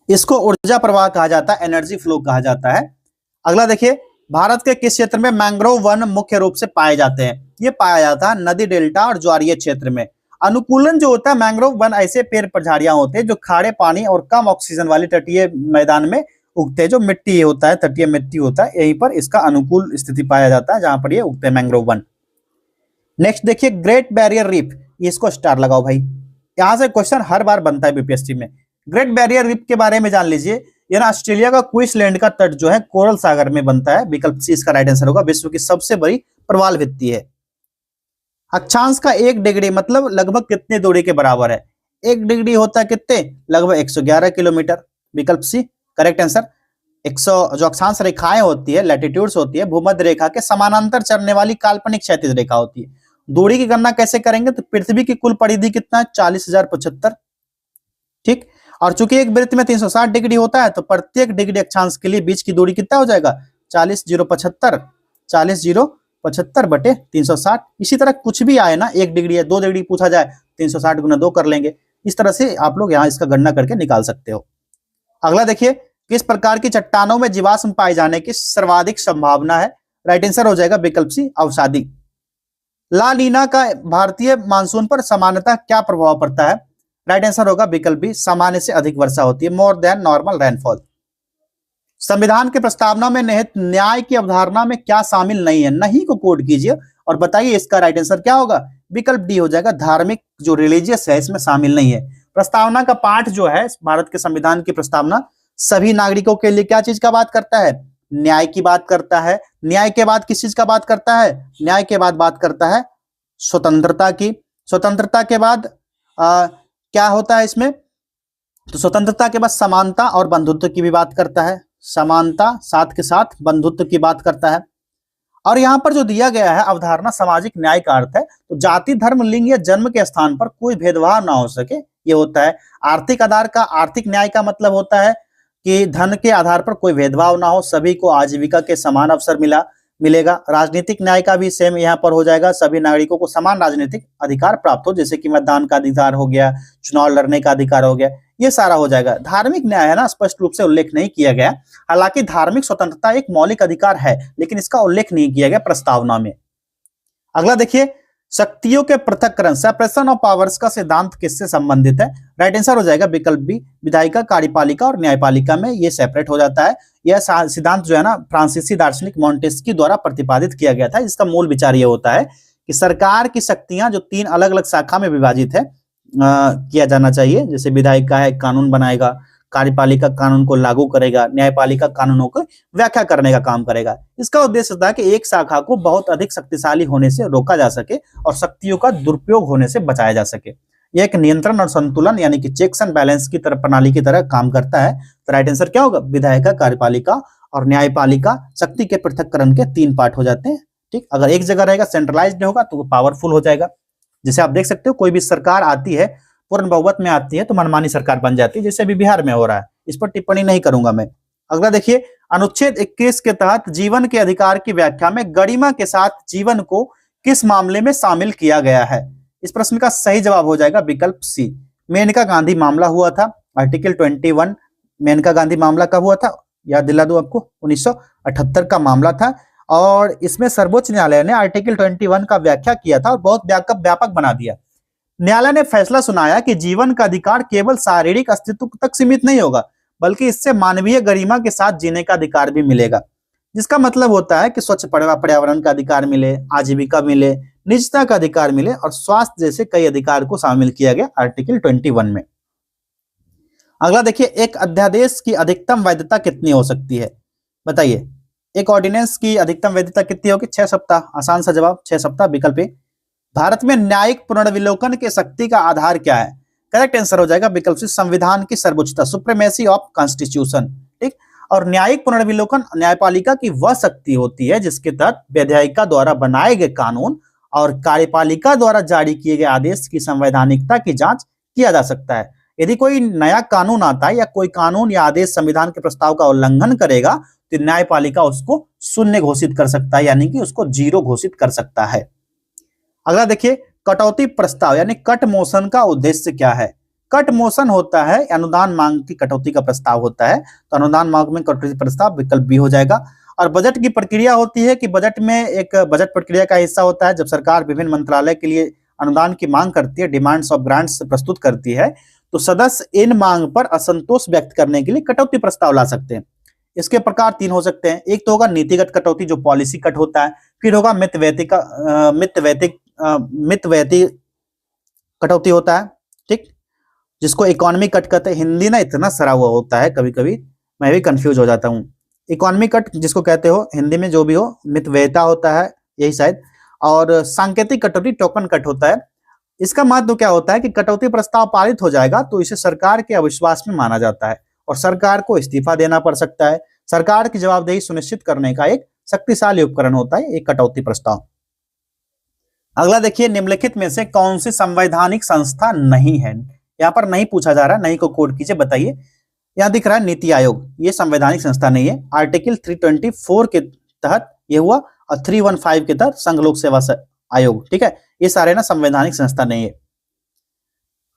इसको ऊर्जा प्रवाह कहा जाता है, एनर्जी फ्लो कहा जाता है। अगला देखिए। भारत के किस क्षेत्र में मैंग्रोव वन मुख्य रूप से पाए जाते हैं? ये पाया जाता है नदी डेल्टा और ज्वारीय क्षेत्र में। अनुकूलन जो होता है, मैंग्रोव वन ऐसे पेड़ प्रजातियां होते हैं जो खारे पानी और कम ऑक्सीजन वाले तटीय मैदान में उगते हैं। जो मिट्टी होता है, तटीय मिट्टी होता है, यहीं पर इसका अनुकूल स्थिति पाया जाता है जहां पर ये उगते हैं मैंग्रोव वन। नेक्स्ट देखिए। ग्रेट बैरियर रीफ, इसको स्टार लगाओ भाई, यहां से क्वेश्चन हर बार बनता है बीपीएससी में। ग्रेट बैरियर रीफ के बारे में जान लीजिए। ये ना ऑस्ट्रेलिया का क्वींसलैंड का तट जो है कोरल सागर में बनता है। विकल्प सी इसका राइट आंसर होगा। विश्व की सबसे बड़ी प्रवाल भित्ति है। अक्षांश का 1 डिग्री मतलब लगभग कितने दूरी के बराबर है? 1 डिग्री होता है कितने? लगभग 111 किलोमीटर। विकल्प सी करेक्ट आंसर। 100 जो अक्षांश रेखाएं होती है, लैटिट्यूड्स होती है, भूमध्य रेखा के समानांतर चलने वाली काल्पनिक क्षैतिज रेखा होती है। दूरी की गणना कैसे करेंगे? तो पृथ्वी की कुल परिधि कितना है? 40,075। ठीक, और चूंकि एक वृत्त में 360 डिग्री होता है तो प्रत्येक डिग्री अक्षांश के लिए बीच की दूरी कितना हो जाएगा? 40,075 बटे 360। इसी तरह कुछ भी आए ना, 1 डिग्री है, 2 डिग्री पूछा जाए, 360 गुना 2 कर लेंगे। इस तरह से आप लोग यहाँ इसका गणना करके निकाल सकते हो। अगला देखिए। किस प्रकार की चट्टानों में जीवाश्म पाए जाने की सर्वाधिक संभावना है? राइट आंसर हो जाएगा विकल्प सी अवसादी। ला नीना का भारतीय मानसून पर सामान्यतः क्या प्रभाव पड़ता है? राइट आंसर होगा विकल्प बी सामान्य से अधिक वर्षा होती है, मोर देन नॉर्मल रेनफॉल। संविधान के प्रस्तावना में निहित न्याय की अवधारणा में क्या शामिल नहीं है? नहीं को कोड कीजिए और बताइए इसका राइट आंसर क्या होगा। विकल्प डी हो जाएगा धार्मिक, जो रिलीजियस है इसमें शामिल नहीं है। प्रस्तावना का पाठ जो है भारत के संविधान की प्रस्तावना सभी नागरिकों के लिए क्या चीज का बात करता है? न्याय की बात करता है। न्याय के बाद किस चीज का बात करता है? न्याय के बाद बात करता है स्वतंत्रता की। स्वतंत्रता के बाद क्या होता है इसमें, तो स्वतंत्रता के बाद समानता और बंधुत्व की भी बात करता है, समानता साथ के साथ बंधुत्व की बात करता है। और यहाँ पर जो दिया गया है अवधारणा सामाजिक न्याय का अर्थ है, तो जाति, धर्म, लिंग या जन्म के स्थान पर कोई भेदभाव ना हो सके, ये होता है। आर्थिक आधार का, आर्थिक न्याय का मतलब होता है कि धन के आधार पर कोई भेदभाव ना हो, सभी को आजीविका के समान अवसर मिलेगा। राजनीतिक न्याय का भी सेम यहाँ पर हो जाएगा, सभी नागरिकों को समान राजनीतिक अधिकार प्राप्त हो, जैसे कि मतदान का अधिकार हो गया, चुनाव लड़ने का अधिकार हो गया, ये सारा हो जाएगा। धार्मिक न्याय है ना, स्पष्ट रूप से उल्लेख नहीं किया गया। हालांकि धार्मिक स्वतंत्रता एक मौलिक अधिकार है, लेकिन इसका उल्लेख नहीं किया गया प्रस्तावना में। अगला देखिए, शक्तियों के पृथक्करण, सेपरेशन ऑफ पावर्स का सिद्धांत किससे संबंधित है? राइट आंसर हो जाएगा विकल्प बी, विधायिका, कार्यपालिका और न्यायपालिका में ये सेपरेट हो जाता है। यह सिद्धांत जो है ना फ्रांसीसी दार्शनिक मॉन्टेस्क्यू द्वारा प्रतिपादित किया गया था। इसका मूल विचार ये होता है कि सरकार की शक्तियां जो 3 अलग अलग शाखा में विभाजित है किया जाना चाहिए। जैसे विधायिका है कानून बनाएगा, कार्यपालिका कानून को लागू करेगा, न्यायपालिका कानूनों को व्याख्या करने का काम करेगा। इसका उद्देश्य होता है कि एक शाखा को बहुत अधिक शक्तिशाली होने से रोका जा सके और शक्तियों का दुरुपयोग होने से बचाया जा सके। यह एक नियंत्रण और संतुलन यानी कि चेक्स एंड बैलेंस की तरह प्रणाली की तरह काम करता है। तो राइट आंसर क्या होगा? विधायिका, कार्यपालिका और न्यायपालिका शक्ति के पृथक्करण के 3 पार्ट हो जाते हैं। ठीक, अगर एक जगह रहेगा, सेंट्रलाइज्ड होगा तो वो पावरफुल हो जाएगा। जैसे आप देख सकते हो कोई भी सरकार आती है, पूर्ण बहुमत में आती है तो मनमानी सरकार बन जाती है, जैसे अभी बिहार में हो रहा है। इस पर टिप्पणी नहीं करूंगा मैं। अगला देखिए, अनुच्छेद 21 के तहत जीवन के अधिकार की व्याख्या में गरिमा के साथ जीवन को किस मामले में शामिल किया गया है? इस प्रश्न का सही जवाब हो जाएगा विकल्प सी, मेनका गांधी मामला हुआ था। आर्टिकल 21 मेनका गांधी मामला कब हुआ था? याद दिला दूं आपको, 1978 का मामला था। और इसमें सर्वोच्च न्यायालय ने आर्टिकल 21 का व्याख्या किया था और बहुत व्यापक बना दिया। न्यायालय ने फैसला सुनाया कि जीवन का अधिकार केवल शारीरिक अस्तित्व तक सीमित नहीं होगा, बल्कि इससे मानवीय गरिमा के साथ जीने का अधिकार भी मिलेगा। जिसका मतलब होता है कि स्वच्छ पर्यावरण का अधिकार मिले, आजीविका मिले, निजता का अधिकार मिले और स्वास्थ्य जैसे कई अधिकार को शामिल किया गया आर्टिकल 21 में। अगला देखिए, एक अध्यादेश की अधिकतम वैधता कितनी हो सकती है? बताइए, एक ऑर्डिनेंस की अधिकतम वैधता कितनी होगी? 6 सप्ताह। आसान सा जवाब 6 सप्ताह, विकल्प ए। भारत में न्यायिक पुनर्विलोकन के शक्ति का आधार क्या है? करेक्ट आंसर हो जाएगा विकल्प सी, संविधान की सर्वोच्चता, सुप्रीमेसी ऑफ कॉन्स्टिट्यूशन। ठीक, और न्यायिक पुनर्विलोकन न्यायपालिका की वह शक्ति होती है जिसके तहत विधायिका द्वारा बनाए गए कानून और कार्यपालिका द्वारा जारी किए गए आदेश की संवैधानिकता की जांच किया जा सकता है। यदि कोई नया कानून आता है या कोई कानून या आदेश संविधान के प्रस्ताव का उल्लंघन करेगा तो न्यायपालिका उसको शून्य घोषित कर सकता है, यानी कि उसको 0 घोषित कर सकता है। अगला देखिए, कटौती प्रस्ताव यानी कट मोशन का उद्देश्य क्या है? कट मोशन होता है अनुदान मांग की कटौती का प्रस्ताव होता है, तो अनुदान मांग में कटौती प्रस्ताव विकल्प बी हो जाएगा। और बजट की प्रक्रिया होती है कि बजट में एक बजट प्रक्रिया का हिस्सा होता है जब सरकार विभिन्न मंत्रालय के लिए अनुदान की मांग करती है, डिमांड्स ऑफ ग्रांट्स प्रस्तुत करती है, तो सदस्य इन मांग पर असंतोष व्यक्त करने के लिए कटौती प्रस्ताव ला सकते हैं। इसके प्रकार 3 हो सकते हैं। एक तो होगा नीतिगत कटौती जो पॉलिसी कट होता है, फिर होगा मितव्ययिक कटौती होता है, ठीक, जिसको इकोनॉमी कट कहते हैं। हिंदी ना इतना सरा हुआ होता है, कभी कभी मैं भी कंफ्यूज हो जाता हूँ। इकोनॉमी कट जिसको कहते हो हिंदी में, जो भी हो, मितव्ययिता होता है यही शायद, और सांकेतिक कटौती टोकन कट होता है। इसका महत्व क्या होता है कि कटौती प्रस्ताव पारित हो जाएगा तो इसे सरकार के अविश्वास में माना जाता है और सरकार को इस्तीफा देना पड़ सकता है। सरकार की जवाबदेही सुनिश्चित करने का एक शक्तिशाली उपकरण होता है एक कटौती प्रस्ताव। अगला देखिए, निम्नलिखित में से कौन सी संवैधानिक संस्था नहीं है? यहाँ पर नहीं पूछा जा रहा, नहीं को कोड कीजिए, बताइए। यहाँ दिख रहा है नीति आयोग, ये संवैधानिक संस्था नहीं है। आर्टिकल 324 के तहत ये हुआ और 315 के तहत संघ लोक सेवा आयोग, ठीक है, ये सारे ना संवैधानिक संस्था नहीं है।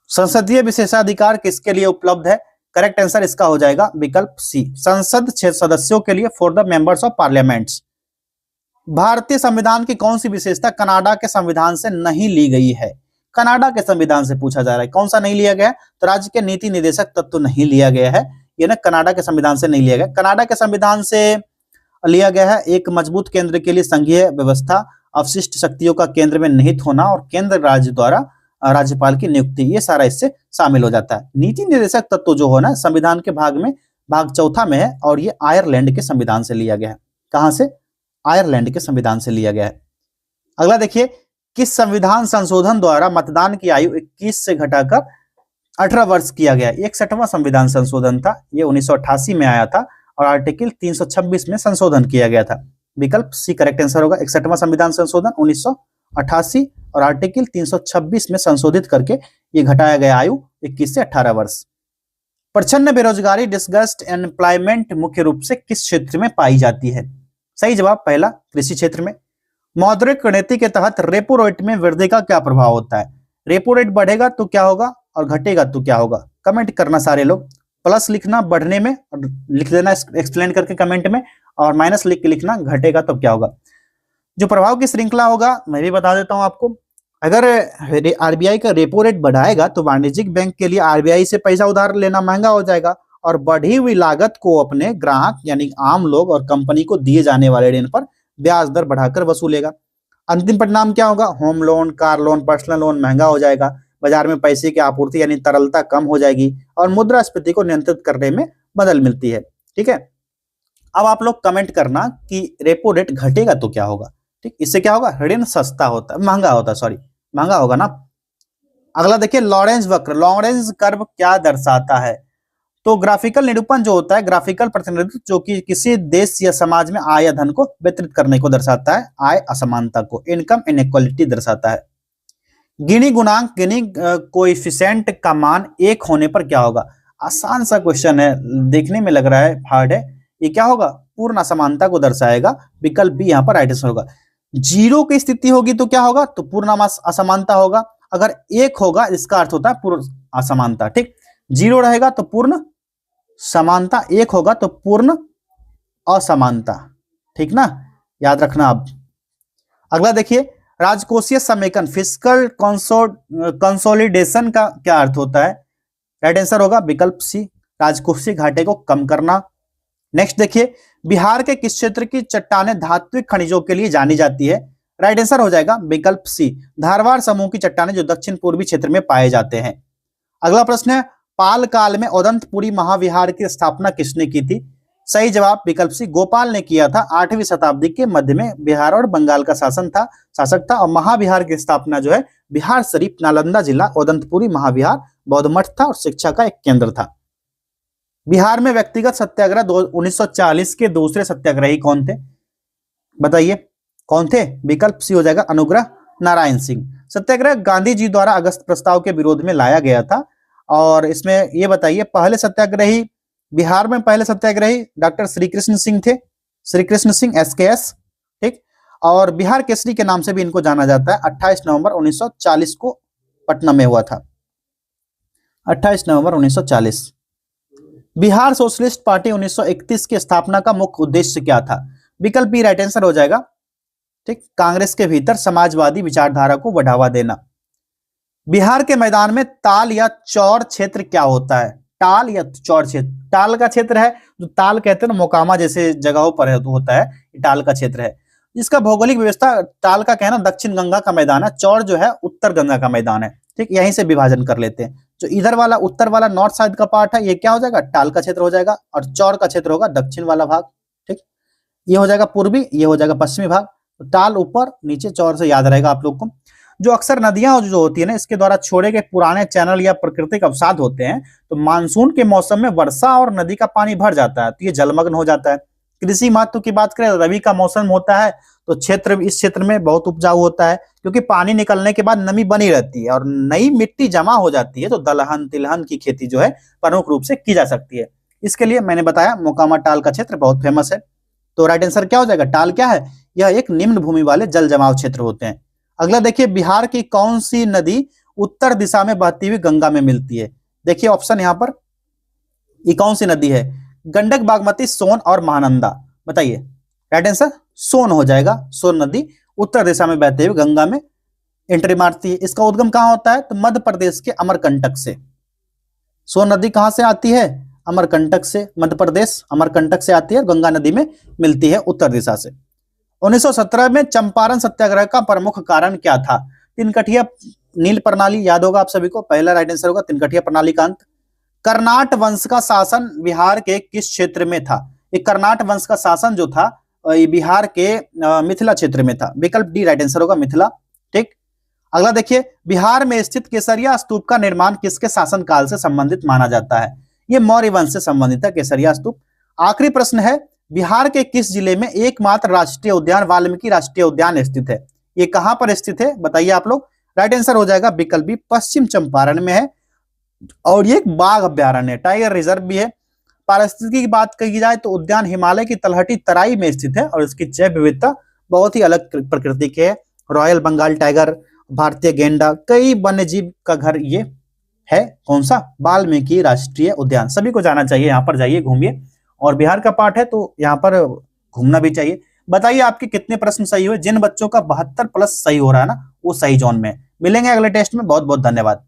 संसदीय विशेषाधिकार किसके लिए उपलब्ध है? करेक्ट आंसर इसका हो जाएगा विकल्प सी, संसद 6 सदस्यों के लिए, for the members of parliaments. भारतीय संविधान की कौन सी विशेषता कनाडा के संविधान से नहीं ली गई है? कनाडा के संविधान से पूछा जा रहा है, कौन सा नहीं लिया गया? तो राज्य के नीति निदेशक तत्व नहीं लिया गया है, ये ना कनाडा के संविधान से नहीं लिया गया। कनाडा के संविधान से लिया गया है एक मजबूत केंद्र के लिए संघीय व्यवस्था, अवशिष्ट शक्तियों का केंद्र में निहित होना और केंद्र राज्य द्वारा राज्यपाल की नियुक्ति, ये सारा इससे शामिल हो जाता है। नीति निर्देशक तत्व जो होना संविधान के भाग 4 में है और ये आयरलैंड के संविधान से लिया गया है। कहां से? आयरलैंड के संविधान से लिया गया है। अगला देखिए, किस संविधान संशोधन द्वारा मतदान की आयु 21 से घटाकर 18 वर्ष किया गया? 61वां संविधान संशोधन था, ये 1988 में आया था और आर्टिकल 326 में संशोधन किया गया था। विकल्प सी करेक्ट आंसर होगा। 61वां संविधान संशोधन 1988 और आर्टिकल 326 में संशोधित करके ये घटाया गया आयु 21 से 18 वर्ष। प्रच्छन्न बेरोजगारी डिसगस्ट एम्प्लॉयमेंट मुख्य रूप से किस क्षेत्र में पाई जाती है? सही जवाब पहला, कृषि क्षेत्र में। मौद्रिक नीति के तहत रेपो रेट में वृद्धि का क्या प्रभाव होता है? रेपो रेट बढ़ेगा तो क्या होगा और घटेगा तो क्या होगा? कमेंट करना सारे लोग, प्लस लिखना बढ़ने में और लिख देना एक्सप्लेन करके कमेंट में, और माइनस लिख के लिखना घटेगा तो क्या होगा। जो प्रभाव की श्रृंखला होगा मैं भी बता देता हूं आपको। अगर आरबीआई का रेपो रेट बढ़ाएगा तो वाणिज्यिक बैंक के लिए आरबीआई से पैसा उधार लेना महंगा हो जाएगा और बढ़ी हुई लागत को अपने ग्राहक यानी आम लोग और कंपनी को दिए जाने वाले ऋण पर ब्याज दर बढ़ाकर वसूलेगा। अंतिम परिणाम क्या होगा? Home loan, car loan, personal loan महंगा हो जाएगा, बाजार में पैसे की आपूर्ति यानी तरलता कम हो जाएगी और मुद्रास्फीति को नियंत्रित करने में मदद मिलती है। ठीक है, अब आप लोग कमेंट करना कि रेपो रेट घटेगा तो क्या होगा। ठीक, इससे क्या होगा? ऋण सस्ता होता है, महंगा होता है, सॉरी महंगा होगा ना। अगला देखिए, लॉरेंज वक्र, लॉरेंज कर्व क्या दर्शाता है? तो ग्राफिकल निरूपण जो होता है, ग्राफिकल प्रतिनिधित्व जो कि किसी देश या समाज में आय या धन को वितरित करने को दर्शाता है, आय असमानता को, इनकम इनइक्वालिटी दर्शाता है। गिनी गुणांक, गिनी कोएफिशिएंट का मान 1 होने पर क्या होगा? आसान सा क्वेश्चन है, देखने में लग रहा है हार्ड है। ये क्या होगा? पूर्ण असमानता को दर्शाएगा। विकल्प बी यहाँ पर राइट आंसर होगा। 0 की स्थिति होगी तो क्या होगा? तो पूर्ण असमानता होगा। अगर 1 होगा इसका अर्थ होता है पूर्ण असमानता। ठीक, 0 रहेगा तो पूर्ण समानता, 1 होगा तो पूर्ण असमानता। ठीक ना, याद रखना आप। अगला देखिए, राजकोषीय समेकन, फिस्कल कंसोलिडेशन का क्या अर्थ होता है? राइट आंसर होगा विकल्प सी, राजकोषीय घाटे को कम करना। नेक्स्ट देखिए, बिहार के किस क्षेत्र की चट्टानें धात्विक खनिजों के लिए जानी जाती है? राइट आंसर हो जाएगा विकल्प सी, धारवाड़ समूह की चट्टानें जो दक्षिण पूर्वी क्षेत्र में पाए जाते हैं। अगला प्रश्न है, पाल काल में औदंतपुरी महाविहार की स्थापना किसने की थी? सही जवाब विकल्प सी, गोपाल ने किया था। 8वीं शताब्दी के मध्य में बिहार और बंगाल का शासक था और महाविहार की स्थापना जो है बिहार शरीफ, नालंदा जिला, औदंतपुरी महाविहार बौद्ध मठ था और शिक्षा का एक केंद्र था। बिहार में व्यक्तिगत सत्याग्रह 1940 के दूसरे सत्याग्रही कौन थे? बताइए कौन थे? विकल्प सी हो जाएगा अनुग्रह नारायण सिंह। सत्याग्रह गांधी जी द्वारा अगस्त प्रस्ताव के विरोध में लाया गया था। और इसमें ये बताइए, पहले सत्याग्रही, बिहार में पहले सत्याग्रही डॉक्टर श्री कृष्ण सिंह थे, श्री कृष्ण सिंह SKS। ठीक, और बिहार केसरी के नाम से भी इनको जाना जाता है। 28 नवंबर 1940 को पटना में हुआ था, 28 नवंबर 1940। बिहार सोशलिस्ट पार्टी 1931 की स्थापना का मुख्य उद्देश्य क्या था? विकल्प बी राइट आंसर हो जाएगा। ठीक, कांग्रेस के भीतर समाजवादी विचारधारा को बढ़ावा देना। बिहार के मैदान में ताल या चौर क्षेत्र क्या होता है? ताल या चौर क्षेत्र, ताल का क्षेत्र है जो ताल कहते हैं ना, मोकामा जैसे जगहों पर है तो होता है, ताल का क्षेत्र है। इसका भौगोलिक व्यवस्था, ताल का कहना दक्षिण गंगा का मैदान है, चौर जो है उत्तर गंगा का मैदान है। ठीक, यहीं से विभाजन कर लेते हैं। जो इधर वाला उत्तर वाला नॉर्थ साइड का पार्ट है ये क्या हो जाएगा? ताल का क्षेत्र हो जाएगा और चौर का क्षेत्र होगा दक्षिण वाला भाग। ठीक, ये हो जाएगा पूर्वी, ये हो जाएगा पश्चिमी भाग। तो ताल ऊपर, नीचे चौर से याद रहेगा आप लोग को। जो अक्सर नदियां जो होती है ना, इसके द्वारा छोड़े गए पुराने चैनल या प्राकृतिक अवसाद होते हैं, तो मानसून के मौसम में वर्षा और नदी का पानी भर जाता है तो ये जलमग्न हो जाता है। कृषि महत्व की बात करें, रबी का मौसम होता है तो इस क्षेत्र में बहुत उपजाऊ होता है क्योंकि पानी निकलने के बाद नमी बनी रहती है और नई मिट्टी जमा हो जाती है, तो दलहन तिलहन की खेती जो है प्रमुख रूप से की जा सकती है। इसके लिए मैंने बताया मोकामा टाल का क्षेत्र बहुत फेमस है। तो राइट आंसर क्या हो जाएगा? टाल क्या है? यह एक निम्न भूमि वाले जल जमाव क्षेत्र होते हैं। अगला देखिए, बिहार की कौन सी नदी उत्तर दिशा में बहती हुई गंगा में मिलती है? देखिए ऑप्शन यहाँ पर, ये कौन सी नदी है? गंडक, बागमती, सोन और महानंदा। बताइए राइट आंसर सोन हो जाएगा। सोन नदी उत्तर दिशा में बहते हुए गंगा में एंट्री मारती है। इसका उद्गम कहाँ होता है? तो मध्य प्रदेश के अमरकंटक से। सोन नदी कहाँ से आती है? अमरकंटक से, मध्य प्रदेश अमरकंटक से आती है, गंगा नदी में मिलती है उत्तर दिशा से। 1917 में चंपारण सत्याग्रह का प्रमुख कारण क्या था? तिनकठिया नील प्रणाली, याद होगा आप सभी को, पहला राइट आंसर होगा तिनकठिया प्रणाली का अंत। कर्नाट वंश का शासन बिहार के किस क्षेत्र में था? ये कर्नाट वंश का शासन जो था ये बिहार के मिथिला क्षेत्र में था। विकल्प डी राइट आंसर होगा मिथिला। ठीक, अगला देखिए, बिहार में स्थित केसरिया स्तूप का निर्माण किसके शासनकाल से संबंधित माना जाता है? ये मौर्य वंश से संबंधित है केसरिया स्तूप। आखिरी प्रश्न है, बिहार के किस जिले में एकमात्र राष्ट्रीय उद्यान वाल्मीकि राष्ट्रीय उद्यान स्थित है? ये कहां पर स्थित है बताइए आप लोग। राइट आंसर हो जाएगा विकल्प बी, पश्चिम चंपारण में है। और ये एक बाघ अभ्यारण्य, टाइगर रिजर्व भी है। पारिस्थितिकी की बात कही जाए तो उद्यान हिमालय की तलहटी तराई में स्थित है और इसकी जैव विविधता बहुत ही अलग प्रकृति की है। रॉयल बंगाल टाइगर, भारतीय गेंडा, कई वन्य जीव का घर ये है। कौन सा? वाल्मीकि राष्ट्रीय उद्यान। सभी को जाना चाहिए, यहाँ पर जाइए घूमिए, और बिहार का पार्ट है तो यहाँ पर घूमना भी चाहिए। बताइए आपके कितने प्रश्न सही हुए? जिन बच्चों का 72 प्लस सही हो रहा है ना, वो सही जोन में। मिलेंगे अगले टेस्ट में। बहुत बहुत धन्यवाद।